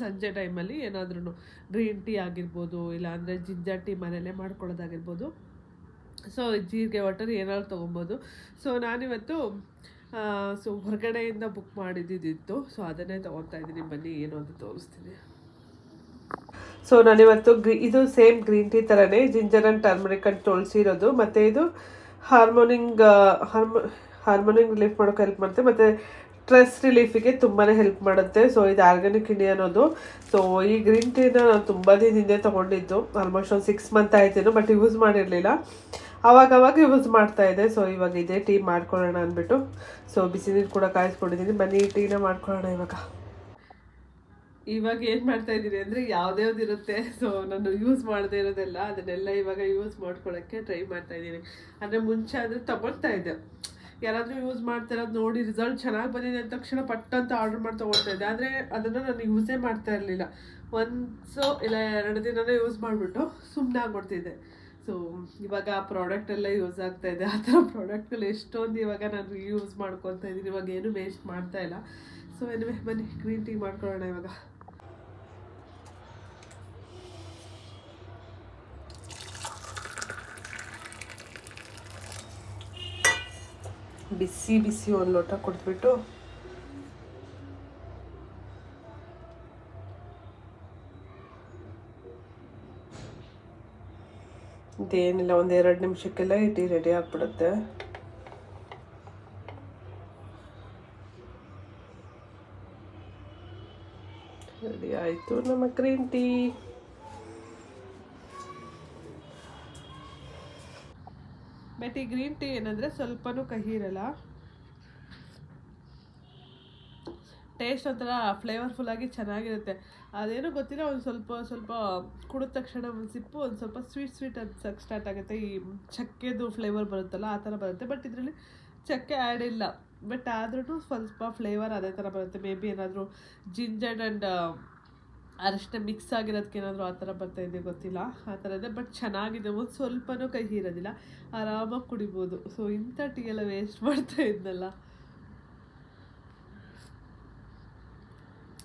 ಸಂಜೆ ಟೈಮಲ್ಲಿ. ಏನಾದ್ರೂ ಗ್ರೀನ್ ಟೀ ಆಗಿರ್ಬೋದು, ಇಲ್ಲಾಂದರೆ ಜಿಂಜರ್ ಟೀ ಮನೆಯಲ್ಲೇ ಮಾಡ್ಕೊಳ್ಳೋದಾಗಿರ್ಬೋದು, ಸೊ ಜೀರಿಗೆ ವಾಟರ್ ಏನಾದ್ರು ತೊಗೊಬೋದು. ಸೊ ನಾನಿವತ್ತು ಸೊ ಹೊರಗಡೆಯಿಂದ ಬುಕ್ ಮಾಡಿದ್ದಿತ್ತು, ಸೊ ಅದನ್ನೇ ತೊಗೊತಾ ಇದ್ದೀನಿ. ಬನ್ನಿ ಏನು ಅಂತ ತೋರಿಸ್ತೀನಿ. ಸೊ ನಾನಿವತ್ತು ಇದು ಸೇಮ್ ಗ್ರೀನ್ ಟೀ ಥರನೇ ಜಿಂಜರ್ ಆ್ಯಂಡ್ ಟರ್ಮರಿಕ್ ಆ್ಯಂಡ್ ತುಳಸಿ ಇರೋದು, ಮತ್ತು ಇದು ಹಾರ್ಮೋನಿಂಗ್ ರಿಲೀಫ್ ಮಾಡೋಕೆ ಹೆಲ್ಪ್ ಮಾಡುತ್ತೆ, ಮತ್ತು ಸ್ಟ್ರೆಸ್ ರಿಲೀಫಿಗೆ ತುಂಬಾ ಹೆಲ್ಪ್ ಮಾಡುತ್ತೆ. ಸೊ ಇದು ಆರ್ಗ್ಯಾನಿಕ್ ಇಂಡಿಯಾ ಅನ್ನೋದು. ಸೊ ಈ ಗ್ರೀನ್ ಟೀನ ನಾನು ತುಂಬ ದಿನದಿಂದ ತೊಗೊಂಡಿದ್ದು, ಆಲ್ಮೋಸ್ಟ್ ಒಂದು 6 ಮಂತ್ ಆಯ್ತೇನು, ಬಟ್ ಯೂಸ್ ಮಾಡಿರಲಿಲ್ಲ. ಅವಾಗ ಯೂಸ್ ಮಾಡ್ತಾ ಇದೆ. ಸೊ ಇವಾಗ ಇದೇ ಟೀ ಮಾಡ್ಕೊಳ್ಳೋಣ ಅಂದ್ಬಿಟ್ಟು ಸೊ ಬಿಸಿ ನೀರು ಕೂಡ ಕಾಯಿಸ್ಕೊಂಡಿದ್ದೀನಿ. ಬನ್ನಿ ಟೀನ ಮಾಡ್ಕೊಳ್ಳೋಣ ಇವಾಗ ಏನು ಮಾಡ್ತಾ ಇದ್ದೀನಿ ಅಂದರೆ ಯಾವುದ್ಯಾವ್ದು ಇರುತ್ತೆ ಸೊ ನಾನು ಯೂಸ್ ಮಾಡದೇ ಇರೋದೆಲ್ಲ ಅದನ್ನೆಲ್ಲ ಇವಾಗ ಯೂಸ್ ಮಾಡ್ಕೊಳ್ಳೋಕ್ಕೆ ಟ್ರೈ ಮಾಡ್ತಾ ಇದ್ದೀನಿ. ಅಂದರೆ ಮುಂಚೆ ಅಂದರೆ ತೊಗೊಳ್ತಾ ಇದ್ದೆ, ಯಾರಾದರೂ ಯೂಸ್ ಮಾಡ್ತಿರೋದು ನೋಡಿ ರಿಸಲ್ಟ್ ಚೆನ್ನಾಗಿ ಬಂದಿದೆ ಅಂದ ತಕ್ಷಣ ಪಟ್ಟಂತ ಆರ್ಡರ್ ಮಾಡಿ ತೊಗೊಳ್ತಾ ಇದ್ದೆ. ಆದರೆ ಅದನ್ನು ನಾನು ಯೂಸೇ ಮಾಡ್ತಾ ಇರಲಿಲ್ಲ. ಒಂದ್ಸೋ ಇಲ್ಲ 2 ದಿನನೇ ಯೂಸ್ ಮಾಡಿಬಿಟ್ಟು ಸುಮ್ಮನೆ ಆಗ್ಬಿಡ್ತಿದ್ದೆ. ಸೊ ಇವಾಗ ಆ ಪ್ರಾಡಕ್ಟ್ ಎಲ್ಲ ಯೂಸ್ ಆಗ್ತಾ ಇದೆ. ಆ ಥರ ಪ್ರಾಡಕ್ಟ್ಗಳು ಎಷ್ಟೊಂದು ಇವಾಗ ನಾನು ಯೂಸ್ ಮಾಡ್ಕೊತಾ ಇದ್ದೀನಿ. ಇವಾಗ ಏನು ವೇಸ್ಟ್ ಮಾಡ್ತಾ ಇಲ್ಲ. ಸೊ ಎನಿವೆ ಬನ್ನಿ ಗ್ರೀನ್ ಟೀ ಮಾಡ್ಕೊಳ್ಳೋಣ ಇವಾಗ. ಬಿಸಿ ಬಿಸಿ ಒಂದು ಲೋಟ ಕುಡಿದ್ಬಿಟ್ಟು ಇದೇನಿಲ್ಲ, 1-2 ನಿಮಿಷಕ್ಕೆಲ್ಲ ಈ ಟೀ ರೆಡಿ ಆಗಿಬಿಡುತ್ತೆ. ರೆಡಿ ಆಯಿತು ನಮ್ಮ ಗ್ರೀನ್ ಟೀ. ಬಟ್ ಈ ಗ್ರೀನ್ ಟೀ ಏನಂದರೆ ಸ್ವಲ್ಪನೂ ಕಹಿ ಇರಲ್ಲ, ಟೇಸ್ಟ್ ಒಂಥರ ಫ್ಲೇವರ್ಫುಲ್ಲಾಗಿ ಚೆನ್ನಾಗಿರುತ್ತೆ. ಅದೇನೋ ಗೊತ್ತಿಲ್ಲ, ಒಂದು ಸ್ವಲ್ಪ ಕುಡಿದ ತಕ್ಷಣ ಒಂದು ಸಿಪ್ಪು ಒಂದು ಸ್ವಲ್ಪ ಸ್ವೀಟ್ ಅನ್ಸಕ್ಕೆ ಸ್ಟಾರ್ಟ್ ಆಗುತ್ತೆ. ಈ ಚಕ್ಕೆದು ಫ್ಲೇವರ್ ಬರುತ್ತಲ್ಲ ಆ ಥರ ಬರುತ್ತೆ. ಬಟ್ ಇದರಲ್ಲಿ ಚಕ್ಕೆ ಆ್ಯಡ್ ಇಲ್ಲ, ಬಟ್ ಆದ್ರೂ ಸ್ವಲ್ಪ ಫ್ಲೇವರ್ ಅದೇ ಥರ ಬರುತ್ತೆ. ಮೇ ಬಿ ಏನಾದರೂ ಜಿಂಜರ್ ಆ್ಯಂಡ್ ಅರಶಿನ ಮಿಕ್ಸ್ ಆಗಿರೋದಕ್ಕೆ ಏನಾದರೂ ಆ ಥರ ಬರ್ತಾ ಇದೆ ಗೊತ್ತಿಲ್ಲ, ಆ ಥರ ಇದೆ. ಬಟ್ ಚೆನ್ನಾಗಿದೆ, ಒಂದು ಸ್ವಲ್ಪನೂ ಕಹಿ ಇರೋದಿಲ್ಲ, ಆರಾಮಾಗಿ ಕುಡಿಬೋದು. ಸೊ ಇಂಥ ಟೀ ಎಲ್ಲ ವೇಸ್ಟ್ ಮಾಡ್ತಾ ಇದ್ನಲ್ಲ.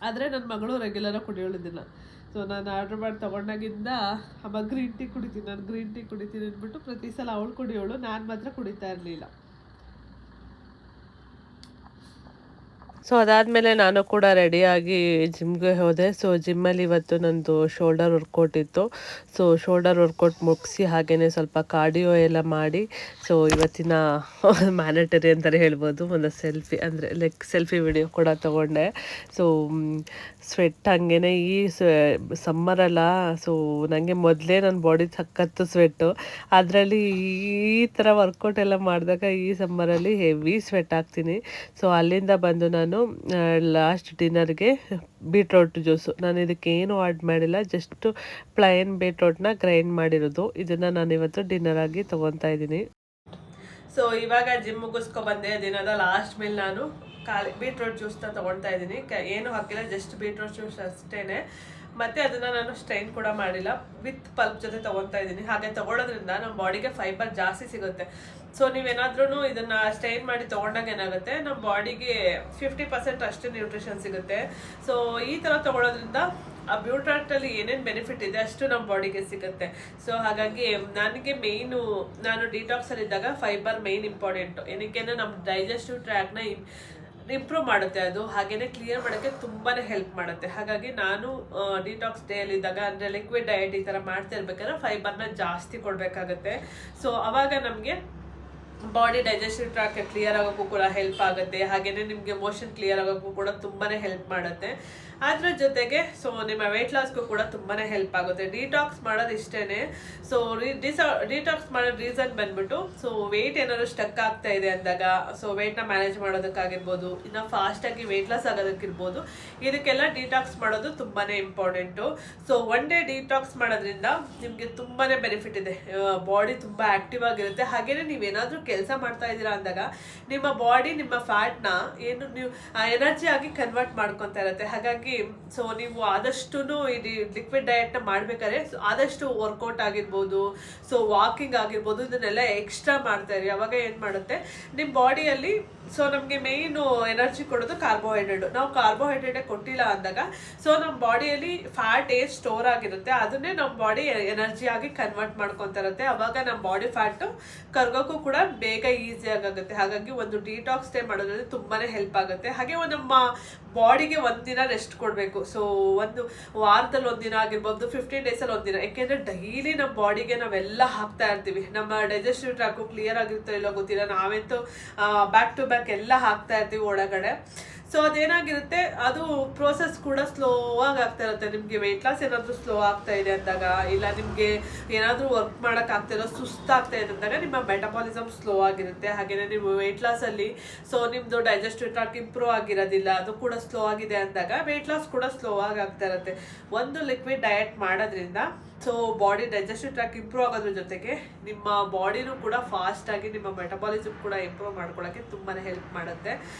ಆದರೆ ನನ್ನ ಮಗಳು ರೆಗ್ಯುಲರಾಗಿ ಕುಡಿಯೋಳಿದ್ದಿಲ್ಲ. ಸೊ ನಾನು ಆರ್ಡ್ರ್ ಮಾಡಿ ತೊಗೊಂಡಾಗಿಂದ ಅಮ್ಮ ಗ್ರೀನ್ ಟೀ ಕುಡಿತೀನಿ, ನಾನು ಗ್ರೀನ್ ಟೀ ಕುಡಿತೀನಿ ಅಂದ್ಬಿಟ್ಟು ಪ್ರತಿ ಸಲ ಅವಳು ಕುಡಿಯೋಳು, ನಾನು ಮಾತ್ರ ಕುಡಿತಾ ಇರಲಿಲ್ಲ. ಸೊ ಅದಾದಮೇಲೆ ನಾನು ಕೂಡ ರೆಡಿಯಾಗಿ ಜಿಮ್ಗೆ ಹೋದೆ. ಸೊ ಜಿಮ್ಮಲ್ಲಿ ಇವತ್ತು ನಂದು ಶೋಲ್ಡರ್ ವರ್ಕೌಟ್ ಇತ್ತು. ಸೊ ಶೋಲ್ಡರ್ ವರ್ಕೌಟ್ ಮುಗಿಸಿ ಹಾಗೆಯೇ ಸ್ವಲ್ಪ ಕಾರ್ಡಿಯೋ ಎಲ್ಲ ಮಾಡಿ ಸೊ ಇವತ್ತಿನ ಮ್ಯಾನಟರಿ ಅಂತಲೇ ಹೇಳ್ಬೋದು, ಒಂದು ಸೆಲ್ಫಿ ವಿಡಿಯೋ ಕೂಡ ತೊಗೊಂಡೆ. ಸೊ ಸ್ವೆಟ್ ಹಾಗೇ ಈ ಸಮ್ಮರಲ್ಲ, ಸೊ ನನಗೆ ಮೊದಲೇ ನನ್ನ ಬಾಡಿ ಸಖತ್ತು ಸ್ವೆಟ್ಟು. ಅದರಲ್ಲಿ ಈ ಥರ ವರ್ಕೌಟ್ ಎಲ್ಲ ಮಾಡಿದಾಗ ಈ ಸಮ್ಮರಲ್ಲಿ ಹೆವಿ ಸ್ವೆಟ್ ಆಗ್ತೀನಿ. ಸೊ ಅಲ್ಲಿಂದ ಬಂದು ನಾನು ಲಾಸ್ಟ್ ಡಿನ್ನರ್ಗೆ ಬೀಟ್ರೋಟ್ ಜ್ಯೂಸು, ನಾನು ಇದಕ್ಕೆ ಏನು ಆ್ಯಡ್ ಮಾಡಿಲ್ಲ, ಜಸ್ಟ್ ಪ್ಲೈನ್ ಬೀಟ್ರೋಟ್ನ ಗ್ರೈಂಡ್ ಮಾಡಿರೋದು, ಇದನ್ನು ನಾನು ಇವತ್ತು ಡಿನ್ನರ್ ಆಗಿ ತೊಗೊತಾ ಇದ್ದೀನಿ. ಸೊ ಇವಾಗ ಜಿಮ್ ಮುಗಿಸ್ಕೊಬಂದೆ, ದಿನದ ಲಾಸ್ಟ್ ಮೇಲೆ ನಾನು ಖಾಲಿ ಬೀಟ್ರೋಟ್ ಜ್ಯೂಸ್ನ ತೊಗೊಳ್ತಾ ಇದ್ದೀನಿ. ಏನು ಹಾಕಿಲ್ಲ, ಜಸ್ಟ್ ಬೀಟ್ರೋಟ್ ಜ್ಯೂಸ್ ಅಷ್ಟೇ. ಮತ್ತು ಅದನ್ನು ನಾನು ಸ್ಟ್ರೈನ್ ಕೂಡ ಮಾಡಿಲ್ಲ, ವಿತ್ ಪಲ್ಪ್ ಜೊತೆ ತೊಗೊತಾ ಇದ್ದೀನಿ. ಹಾಗೆ ತೊಗೊಳೋದ್ರಿಂದ ನಮ್ಮ ಬಾಡಿಗೆ ಫೈಬರ್ ಜಾಸ್ತಿ ಸಿಗುತ್ತೆ. ಸೊ ನೀವೇನಾದ್ರೂ ಇದನ್ನು ಸ್ಟ್ರೈನ್ ಮಾಡಿ ತೊಗೊಂಡಾಗ ಏನಾಗುತ್ತೆ, ನಮ್ಮ ಬಾಡಿಗೆ 50% ಅಷ್ಟೇ ನ್ಯೂಟ್ರಿಷನ್ ಸಿಗುತ್ತೆ. ಸೊ ಈ ಥರ ತೊಗೊಳೋದ್ರಿಂದ ಆ ಬೀಟ್ರೋಟಲ್ಲಿ ಏನೇನು ಬೆನಿಫಿಟ್ ಇದೆ ಅಷ್ಟು ನಮ್ಮ ಬಾಡಿಗೆ ಸಿಗುತ್ತೆ. ಸೊ ಹಾಗಾಗಿ ನನಗೆ ನಾನು ಡಿಟಾಕ್ಸಲ್ಲಿದ್ದಾಗ ಫೈಬರ್ ಮೇಯ್ನ್ ಇಂಪಾರ್ಟೆಂಟು. ಏನಕ್ಕೆ ನಮ್ಮ ಡೈಜೆಸ್ಟಿವ್ ಟ್ರ್ಯಾಕ್ನ ಇಂಪ್ರೂವ್ ಮಾಡುತ್ತೆ, ಅದು ಹಾಗೇನೆ ಕ್ಲಿಯರ್ ಮಾಡೋಕ್ಕೆ ತುಂಬಾ ಹೆಲ್ಪ್ ಮಾಡುತ್ತೆ. ಹಾಗಾಗಿ ನಾನು ಡಿಟಾಕ್ಸ್ ಡೇಯಲ್ಲಿದ್ದಾಗ ಅಂದರೆ ಲಿಕ್ವಿಡ್ ಡಯಟ್ ಈ ಥರ ಮಾಡ್ತಾ ಇರ್ಬೇಕಾದ್ರೆ ಫೈಬರ್ನ ಜಾಸ್ತಿ ಕೊಡಬೇಕಾಗತ್ತೆ. ಸೊ ಅವಾಗ ನಮಗೆ ಬಾಡಿ ಡೈಜೆಸ್ಟಿವ್ ಟ್ರ್ಯಾಕ್ ಕ್ಲಿಯರ್ ಆಗೋಕ್ಕೂ ಕೂಡ ಹೆಲ್ಪ್ ಆಗುತ್ತೆ. ಹಾಗೆಯೇ ನಿಮಗೆ ಮೋಷನ್ ಕ್ಲಿಯರ್ ಆಗೋಕ್ಕೂ ಕೂಡ ತುಂಬಾ ಹೆಲ್ಪ್ ಮಾಡುತ್ತೆ. ಅದ್ರ ಜೊತೆಗೆ ಸೊ ನಿಮ್ಮ ವೆಯ್ಟ್ ಲಾಸ್ಗೂ ಕೂಡ ತುಂಬಾ ಹೆಲ್ಪ್ ಆಗುತ್ತೆ. ಡಿಟಾಕ್ಸ್ ಮಾಡೋದು ಇಷ್ಟೇ. ಸೊ ಡಿಟಾಕ್ಸ್ ಮಾಡೋದು ರೀಸನ್ ಬಂದ್ಬಿಟ್ಟು, ಸೊ ವೆಯ್ಟ್ ಏನಾದ್ರು ಸ್ಟಕ್ ಆಗ್ತಾ ಇದೆ ಅಂದಾಗ, ಸೊ ವೆಯ್ಟ್ನ ಮ್ಯಾನೇಜ್ ಮಾಡೋದಕ್ಕಾಗಿರ್ಬೋದು, ಇನ್ನು ಫಾಸ್ಟಾಗಿ ವೆಯ್ಟ್ ಲಾಸ್ ಆಗೋದಕ್ಕಿರ್ಬೋದು, ಇದಕ್ಕೆಲ್ಲ ಡಿಟಾಕ್ಸ್ ಮಾಡೋದು ತುಂಬಾ important. So one day detox ಮಾಡೋದ್ರಿಂದ ನಿಮಗೆ ತುಂಬಾ ಬೆನಿಫಿಟ್ ಇದೆ. ಬಾಡಿ ತುಂಬ ಆ್ಯಕ್ಟಿವ್ ಆಗಿರುತ್ತೆ. ಹಾಗೆಯೇ ನೀವೇನಾದರೂ ಕೆಲಸ ಮಾಡ್ತಾ ಇದ್ದೀರಾ ಅಂದಾಗ ನಿಮ್ಮ ಬಾಡಿ ನಿಮ್ಮ ಫ್ಯಾಟ್ನ ಏನು ನೀವು ಎನರ್ಜಿ ಆಗಿ ಕನ್ವರ್ಟ್ ಮಾಡ್ಕೊತಾ ಇರುತ್ತೆ. ಹಾಗಾಗಿ ಸೊ ನೀವು ಆದಷ್ಟು ಈ ಲಿಕ್ವಿಡ್ ಡಯಟ್ನ ಮಾಡ್ಬೇಕಾದ್ರೆ ಆದಷ್ಟು ವರ್ಕೌಟ್ ಆಗಿರ್ಬೋದು, ಸೊ ವಾಕಿಂಗ್ ಆಗಿರ್ಬೋದು, ಇದನ್ನೆಲ್ಲ ಎಕ್ಸ್ಟ್ರಾ ಮಾಡ್ತಾ ಇರಿ. ಅವಾಗ ಏನು ಮಾಡುತ್ತೆ ನಿಮ್ಮ ಬಾಡಿಯಲ್ಲಿ, ಸೊ ನಮಗೆ ಮೇಯ್ನು ಎನರ್ಜಿ ಕೊಡೋದು ಕಾರ್ಬೋಹೈಡ್ರೇಟ್. ನಾವು ಕಾರ್ಬೋಹೈಡ್ರೇಟೇ ಕೊಟ್ಟಿಲ್ಲ ಅಂದಾಗ ಸೊ ನಮ್ಮ ಬಾಡಿಯಲ್ಲಿ ಫ್ಯಾಟ್ ಏನು ಸ್ಟೋರ್ ಆಗಿರುತ್ತೆ ಅದನ್ನೇ ನಮ್ಮ ಬಾಡಿ ಎನರ್ಜಿ ಆಗಿ ಕನ್ವರ್ಟ್ ಮಾಡ್ಕೊತಾ ಇರುತ್ತೆ. ಅವಾಗ ನಮ್ಮ ಬಾಡಿ ಫ್ಯಾಟು ಕರ್ಗೋಕ್ಕೂ ಕೂಡ ಬೇಗ ಈಸಿಯಾಗಿ ಆಗುತ್ತೆ. ಹಾಗಾಗಿ ಒಂದು ಡಿಟಾಕ್ಸ್ ಡೇ ಮಾಡೋದ್ರಲ್ಲಿ ತುಂಬಾ ಹೆಲ್ಪ್ ಆಗುತ್ತೆ. ಹಾಗೆ ನಮ್ಮ ಬಾಡಿಗೆ ಒಂದಿನ ರೆಸ್ಟ್ ಕೊಡಬೇಕು. ಸೊ ಒಂದು ವಾರದಲ್ಲಿ ಒಂದಿನ ಆಗಿರ್ಬೋದು, 15 ಡೇಸಲ್ಲಿ ಒಂದಿನ. ಯಾಕೆಂದರೆ ಡೈಲಿ ನಮ್ಮ ಬಾಡಿಗೆ ನಾವೆಲ್ಲ ಹಾಕ್ತಾ ಇರ್ತೀವಿ. ನಮ್ಮ ಡೈಜೆಸ್ಟಿವ್ ಟ್ರ್ಯಾಕು ಕ್ಲಿಯರ್ ಆಗಿರ್ತಾ ಇಲ್ಲ ಗೊತ್ತಿಲ್ಲ, ನಾವಂತೂ ಬ್ಯಾಕ್ ಟು ಬ್ಯಾಕ್ ಎಲ್ಲ ಹಾಕ್ತಾ ಇರ್ತೀವಿ ಒಳಗಡೆ. ಸೊ ಅದೇನಾಗಿರುತ್ತೆ, ಅದು ಪ್ರೋಸೆಸ್ ಕೂಡ ಸ್ಲೋ ಆಗಿ ಆಗ್ತಾ ಇರುತ್ತೆ. ನಿಮಗೆ ವೆಯ್ಟ್ ಲಾಸ್ ಏನಾದರೂ ಸ್ಲೋ ಆಗ್ತಾ ಇದೆ ಅಂದಾಗ, ಇಲ್ಲ ನಿಮಗೆ ಏನಾದರೂ ವರ್ಕ್ ಮಾಡೋಕ್ಕಾಗ್ತಿರೋ ಸುಸ್ತಾಗ್ತಾ ಇದೆ ಅಂದಾಗ ನಿಮ್ಮ ಮೆಟಬಾಲಿಸಮ್ ಸ್ಲೋ ಆಗಿರುತ್ತೆ. ಹಾಗೆಯೇ ನೀವು ವೆಯ್ಟ್ ಲಾಸಲ್ಲಿ ಸೊ ನಿಮ್ಮದು ಡೈಜೆಸ್ಟಿವ್ ಟ್ರಾಕ್ ಇಂಪ್ರೂವ್ ಆಗಿರೋದಿಲ್ಲ, ಅದು ಕೂಡ ಸ್ಲೋ ಆಗಿದೆ ಅಂದಾಗ ವೆಯ್ಟ್ ಲಾಸ್ ಕೂಡ ಸ್ಲೋ ಆಗಿ ಆಗ್ತಾ ಇರುತ್ತೆ. ಒಂದು ಲಿಕ್ವಿಡ್ ಡಯಟ್ ಮಾಡೋದ್ರಿಂದ so body digestive track improve ಆಗೋದ್ರ ಜೊತೆಗೆ ನಿಮ್ಮ ಬಾಡಿನೂ ಕೂಡ ಫಾಸ್ಟಾಗಿ ನಿಮ್ಮ ಮೆಟಬಾಲಿಸಮ್ ಕೂಡ ಇಂಪ್ರೂವ್ ಮಾಡ್ಕೊಳ್ಳೋಕ್ಕೆ ತುಂಬಾ ಹೆಲ್ಪ್ ಮಾಡುತ್ತೆ.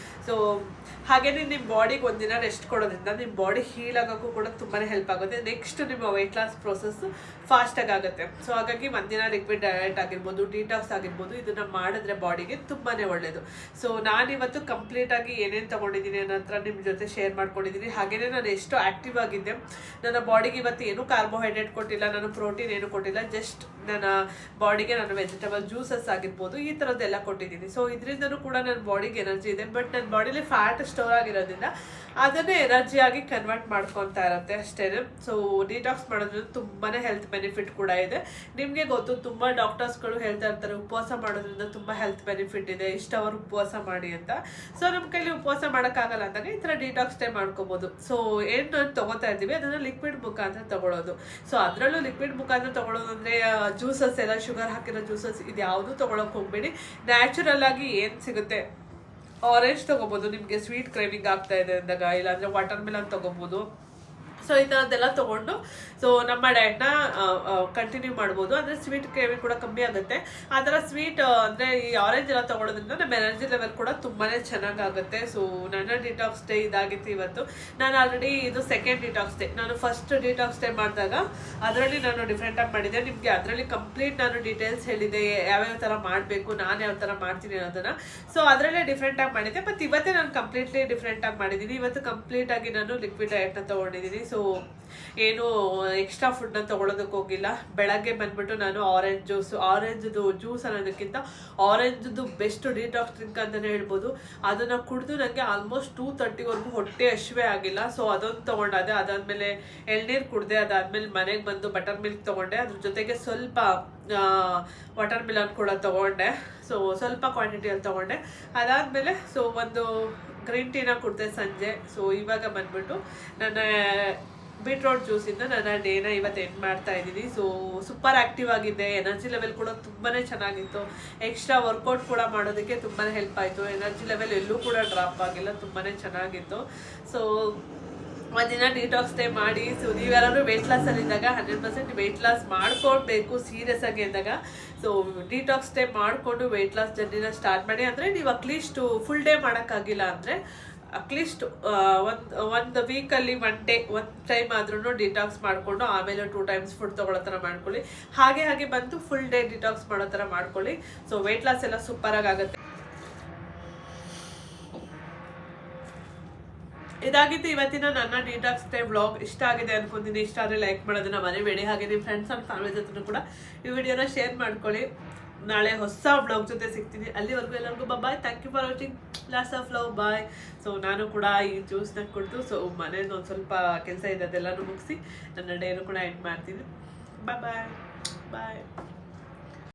ಸೊ ಹಾಗೆಯೇ ನಿಮ್ಮ ಬಾಡಿಗೆ ಒಂದಿನ ರೆಸ್ಟ್ ಕೊಡೋದ್ರಿಂದ ನಿಮ್ಮ ಬಾಡಿ ಹೀಲ್ ಆಗೋಕ್ಕೂ ಕೂಡ ತುಂಬಾ ಹೆಲ್ಪ್ ಆಗುತ್ತೆ. ನೆಕ್ಸ್ಟ್ ನಿಮ್ಮ ವೆಯ್ಟ್ ಲಾಸ್ ಪ್ರೊಸೆಸ್ಸು ಫಾಸ್ಟಾಗಿ ಆಗುತ್ತೆ. ಸೊ ಹಾಗಾಗಿ ಒಂದಿನ ಲಿಕ್ವಿಡ್ ಡಯಟ್ ಆಗಿರ್ಬೋದು, ಡಿಟಾಕ್ಸ್ ಆಗಿರ್ಬೋದು, ಇದನ್ನು ಮಾಡಿದ್ರೆ ಬಾಡಿಗೆ ತುಂಬಾ ಒಳ್ಳೆಯದು. ಸೊ ನಾನಿವತ್ತು ಕಂಪ್ಲೀಟಾಗಿ ಏನೇನು ತೊಗೊಂಡಿದ್ದೀನಿ ಅನ್ನೋ ಹತ್ರ ನಿಮ್ಮ ಜೊತೆ ಶೇರ್ ಮಾಡ್ಕೊಂಡಿದ್ದೀನಿ. ಹಾಗೆಯೇ ನಾನು ಎಷ್ಟು ಆ್ಯಕ್ಟಿವ್ ಆಗಿದ್ದೆ, ನನ್ನ ಬಾಡಿಗೆ ಇವತ್ತು ಏನೂ ಕಾರ್ಬೋಹೈಡ್ರೇಟ್ ಕೊಟ್ಟಿಲ್ಲ, ನಾನು ಪ್ರೋಟೀನ್ ಏನು ಕೊಟ್ಟಿಲ್ಲ, ಜಸ್ಟ್ ನನ್ನ ಬಾಡಿಗೆ ನಾನು ವೆಜಿಟೇಬಲ್ ಜ್ಯೂಸಸ್ ಆಗಿರ್ಬೋದು ಈ ಥರದ್ದೆಲ್ಲ ಕೊಟ್ಟಿದ್ದೀನಿ. ಸೊ ಇದರಿಂದನೂ ಕೂಡ ನನ್ನ ಬಾಡಿಗೆ ಎನರ್ಜಿ ಇದೆ. ಬಟ್ ನನ್ನ ಬಾಡಿಲಿ ಫ್ಯಾಟ್ ಸ್ಟೋರ್ ಆಗಿರೋದ್ರಿಂದ ಅದನ್ನೇ ಎನರ್ಜಿಯಾಗಿ ಕನ್ವರ್ಟ್ ಮಾಡ್ಕೊತಾ ಇರುತ್ತೆ ಅಷ್ಟೇ. ಸೊ ಡಿಟಾಕ್ಸ್ ಮಾಡೋದ್ರಿಂದ ತುಂಬಾ ಹೆಲ್ತ್ ಬೆನಿಫಿಟ್ ಕೂಡ ಇದೆ. ನಿಮಗೆ ಗೊತ್ತು, ತುಂಬ ಡಾಕ್ಟರ್ಸ್ಗಳು ಹೇಳ್ತಾ ಇರ್ತಾರೆ ಉಪವಾಸ ಮಾಡೋದ್ರಿಂದ ತುಂಬ ಹೆಲ್ತ್ ಬೆನಿಫಿಟ್ ಇದೆ, ಇಷ್ಟು ಅವರು ಉಪವಾಸ ಮಾಡಿ ಅಂತ. ಸೊ ನಮ್ಮ ಕೈಲಿ ಉಪವಾಸ ಮಾಡೋಕ್ಕಾಗಲ್ಲ ಅಂದಾಗ ಈ ಥರ ಡಿಟಾಕ್ಸ್ ಟೈಮ್ ಮಾಡ್ಕೋಬೋದು. ಸೊ ಏನು ನಾನು ತೊಗೋತಾ ಇದ್ದೀವಿ ಅದನ್ನು ಲಿಕ್ವಿಡ್ ಮುಖಾಂತರ ತೊಗೊಳೋದು. ಸೊ ಅದರಲ್ಲೂ ಲಿಕ್ವಿಡ್ ಮುಖಾಂತರ ತೊಗೊಳೋದು ಅಂದರೆ ಜ್ಯೂಸಸ್ ಎಲ್ಲ ಶುಗರ್ ಹಾಕಿರೋ ಜ್ಯೂಸಸ್ ಇದು ಯಾವುದೂ ತೊಗೊಳಕ್ಕೆ ಹೋಗಬೇಡಿ. ನ್ಯಾಚುರಲ್ ಆಗಿ ಏನು ಸಿಗುತ್ತೆ, ಆರೆಂಜ್ ತೊಗೋಬೋದು ನಿಮಗೆ ಸ್ವೀಟ್ ಕ್ರೇವಿಂಗ್ ಆಗ್ತಾ ಇದೆ ಅಂದಾಗ, ಇಲ್ಲಾಂದರೆ ವಾಟರ್ ಮೆಲನ್ ತೊಗೋಬೋದು. ಸೊ ಈ ಥರದ್ದೆಲ್ಲ ತೊಗೊಂಡು ಸೊ ನಮ್ಮ ಡಯಟ್ನ ಕಂಟಿನ್ಯೂ ಮಾಡ್ಬೋದು. ಅಂದರೆ ಸ್ವೀಟ್ ಕ್ರೇವಿಂಗ್ ಕೂಡ ಕಮ್ಮಿ ಆಗುತ್ತೆ. ಆ ಥರ ಸ್ವೀಟ್ ಅಂದರೆ ಈ ಆರೆಂಜ್ ಎಲ್ಲ ತೊಗೊಳೋದ್ರಿಂದ ನಮ್ಮ ಎನರ್ಜಿ ಲೆವೆಲ್ ಕೂಡ ತುಂಬಾ ಚೆನ್ನಾಗಾಗುತ್ತೆ. ಸೊ ನನ್ನ ಡಿಟಾಕ್ಸ್ ಡೇ ಇದಾಗಿತ್ತು ಇವತ್ತು. ನಾನು ಆಲ್ರೆಡಿ ಇದು ಸೆಕೆಂಡ್ ಡಿಟಾಕ್ಸ್ ಡೇ. ನಾನು ಫಸ್ಟ್ ಡಿಟಾಕ್ಸ್ ಡೇ ಮಾಡಿದಾಗ ಅದರಲ್ಲಿ ನಾನು ಡಿಫ್ರೆಂಟಾಗಿ ಮಾಡಿದ್ದೆ. ನಿಮಗೆ ಅದರಲ್ಲಿ ಕಂಪ್ಲೀಟ್ ನಾನು ಡೀಟೇಲ್ಸ್ ಹೇಳಿದೆ, ಯಾವ್ಯಾವ ಥರ ಮಾಡಬೇಕು, ನಾನು ಯಾವ ಥರ ಮಾಡ್ತೀನಿ ಅನ್ನೋದನ್ನು. ಸೊ ಅದರಲ್ಲೇ ಡಿಫ್ರೆಂಟಾಗಿ ಮಾಡಿದ್ದೆ. ಮತ್ತು ಇವತ್ತೇ ನಾನು ಕಂಪ್ಲೀಟ್ಲಿ ಡಿಫ್ರೆಂಟಾಗಿ ಮಾಡಿದ್ದೀನಿ. ಇವತ್ತು ಕಂಪ್ಲೀಟಾಗಿ ನಾನು ಲಿಕ್ವಿಡ್ ಡಯಟ್ನ ತೊಗೊಂಡಿದ್ದೀನಿ. ಸೊ ಏನು ಎಕ್ಸ್ಟ್ರಾ ಫುಡ್ನ ತೊಗೊಳೋದಕ್ಕೆ ಹೋಗಿಲ್ಲ. ಬೆಳಗ್ಗೆ ಬಂದ್ಬಿಟ್ಟು ನಾನು ಆರೆಂಜ್ದು ಜ್ಯೂಸ್ ಅನ್ನೋದಕ್ಕಿಂತ ಆರೆಂಜ್ದು ಬೆಸ್ಟ್ ಡಿಟಾಕ್ಸ್ ಡ್ರಿಂಕ್ ಅಂತಲೇ ಹೇಳ್ಬೋದು. ಅದನ್ನು ಕುಡಿದು ನನಗೆ ಆಲ್ಮೋಸ್ಟ್ 2:30ವರೆಗೂ ಹೊಟ್ಟೆ ಹಸಿವೆ ಆಗಿಲ್ಲ. ಸೊ ಅದೊಂದು ತೊಗೊಂಡಾದೆ. ಅದಾದಮೇಲೆ ಎಳ್ನೀರು ಕುಡಿದೆ. ಅದಾದಮೇಲೆ ಮನೆಗೆ ಬಂದು ಬಟರ್ ಮಿಲ್ಕ್ ತೊಗೊಂಡೆ. ಅದ್ರ ಜೊತೆಗೆ ಸ್ವಲ್ಪ ವಾಟರ್ ಮಿಲನ್ ಕೂಡ ತೊಗೊಂಡೆ. ಸೊ ಸ್ವಲ್ಪ ಕ್ವಾಂಟಿಟಿಯಲ್ಲಿ ತೊಗೊಂಡೆ. ಅದಾದಮೇಲೆ ಸೊ ಒಂದು ಗ್ರೀನ್ ಟೀನ ಕುಡಿದೆ ಸಂಜೆ. ಸೊ ಇವಾಗ ಬಂದ್ಬಿಟ್ಟು ನನ್ನ ಬೀಟ್ರೋಟ್ ಜ್ಯೂಸಿಂದ ನನ್ನ ಡೇನ ಇವತ್ತು ಎಂಡ್ ಮಾಡ್ತಾ ಇದ್ದೀನಿ. ಸೊ ಸೂಪರ್ ಆ್ಯಕ್ಟಿವ್ ಆಗಿದೆ. ಎನರ್ಜಿ ಲೆವೆಲ್ ಕೂಡ ತುಂಬಾ ಚೆನ್ನಾಗಿತ್ತು. ಎಕ್ಸ್ಟ್ರಾ ವರ್ಕೌಟ್ ಕೂಡ ಮಾಡೋದಕ್ಕೆ ತುಂಬಾ ಹೆಲ್ಪ್ ಆಯಿತು. ಎನರ್ಜಿ ಲೆವೆಲ್ ಎಲ್ಲೂ ಕೂಡ ಡ್ರಾಪ್ ಆಗಿಲ್ಲ, ತುಂಬಾ ಚೆನ್ನಾಗಿತ್ತು. ಸೊ ಒಂದಿನ ಡಿಟಾಕ್ಸ್ ಡೇ ಮಾಡಿ. ಸೊ ನೀವ್ಯಾರು ವೆಯ್ಟ್ ಲಾಸಲ್ಲಿದ್ದಾಗ 100% ವೆಯ್ಟ್ ಲಾಸ್ ಮಾಡ್ಕೊಳ್ಬೇಕು ಸೀರಿಯಸ್ ಆಗಿ ಅಂದಾಗ. ಸೊ ಡಿಟಾಕ್ಸ್ ಡೇ ಮಾಡಿಕೊಂಡು ವೆಯ್ಟ್ ಲಾಸ್ ಜರ್ನಿನ ಸ್ಟಾರ್ಟ್ ಮಾಡಿ. ಅಂದರೆ ನೀವು ಅಟ್ಲೀಸ್ಟ್ ಫುಲ್ ಡೇ ಮಾಡೋಕ್ಕಾಗಿಲ್ಲ ಅಂದರೆ ಅಟ್ಲೀಸ್ಟ್ ಒಂದು ವೀಕಲ್ಲಿ ಒಂದು ಟೈಮ್ ಆದ್ರೂ ಡಿಟಾಕ್ಸ್ ಮಾಡಿಕೊಂಡು ಆಮೇಲೆ 2 times ಫುಡ್ ತೊಗೊಳ್ಳೋ ಥರ ಮಾಡ್ಕೊಳ್ಳಿ. ಹಾಗೆ ಬಂದು ಫುಲ್ ಡೇ ಡಿಟಾಕ್ಸ್ ಮಾಡೋ ಥರ ಮಾಡ್ಕೊಳ್ಳಿ. ಸೊ ವೆಯ್ಟ್ ಲಾಸ್ ಎಲ್ಲ ಸೂಪರಾಗಿ ಆಗುತ್ತೆ. ಇದಾಗಿತ್ತು ಇವತ್ತಿನ ನನ್ನ ಡಿಟಾಕ್ಸ್ ಡೇ ವ್ಲಾಗ್. ಇಷ್ಟ ಆಗಿದೆ ಅನ್ಕೊಂತೀನಿ. ಇಷ್ಟ ಆದರೆ ಲೈಕ್ ಮಾಡೋದನ್ನ ಮರಿಬೇಡಿ. ಹಾಗೆ ನಿಮ್ಮ ಫ್ರೆಂಡ್ಸ್ ಆ್ಯಂಡ್ ಫ್ಯಾಮಿಲಿ ಜೊತೆ ಕೂಡ ಈ ವಿಡಿಯೋನ ಶೇರ್ ಮಾಡ್ಕೊಳ್ಳಿ. ನಾಳೆ ಹೊಸ ವ್ಲಾಗ್ ಜೊತೆ ಸಿಗ್ತೀನಿ. ಅಲ್ಲಿವರೆಗೂ ಎಲ್ಲರಿಗೂ bye. Thank you for watching. Lots of love. Bye. So ನಾನು ಕೂಡ ಈ ಜ್ಯೂಸ್ನ ಕುಡಿದು ಸೊ ಮನೇಲಿ ಒಂದು ಸ್ವಲ್ಪ ಕೆಲಸ ಇದೆ ಅದೆಲ್ಲನೂ ಮುಗಿಸಿ ನನ್ನ ಡೇನು ಕೂಡ ಎಂಡ್ ಮಾಡ್ತೀನಿ. ಬಾಯ್.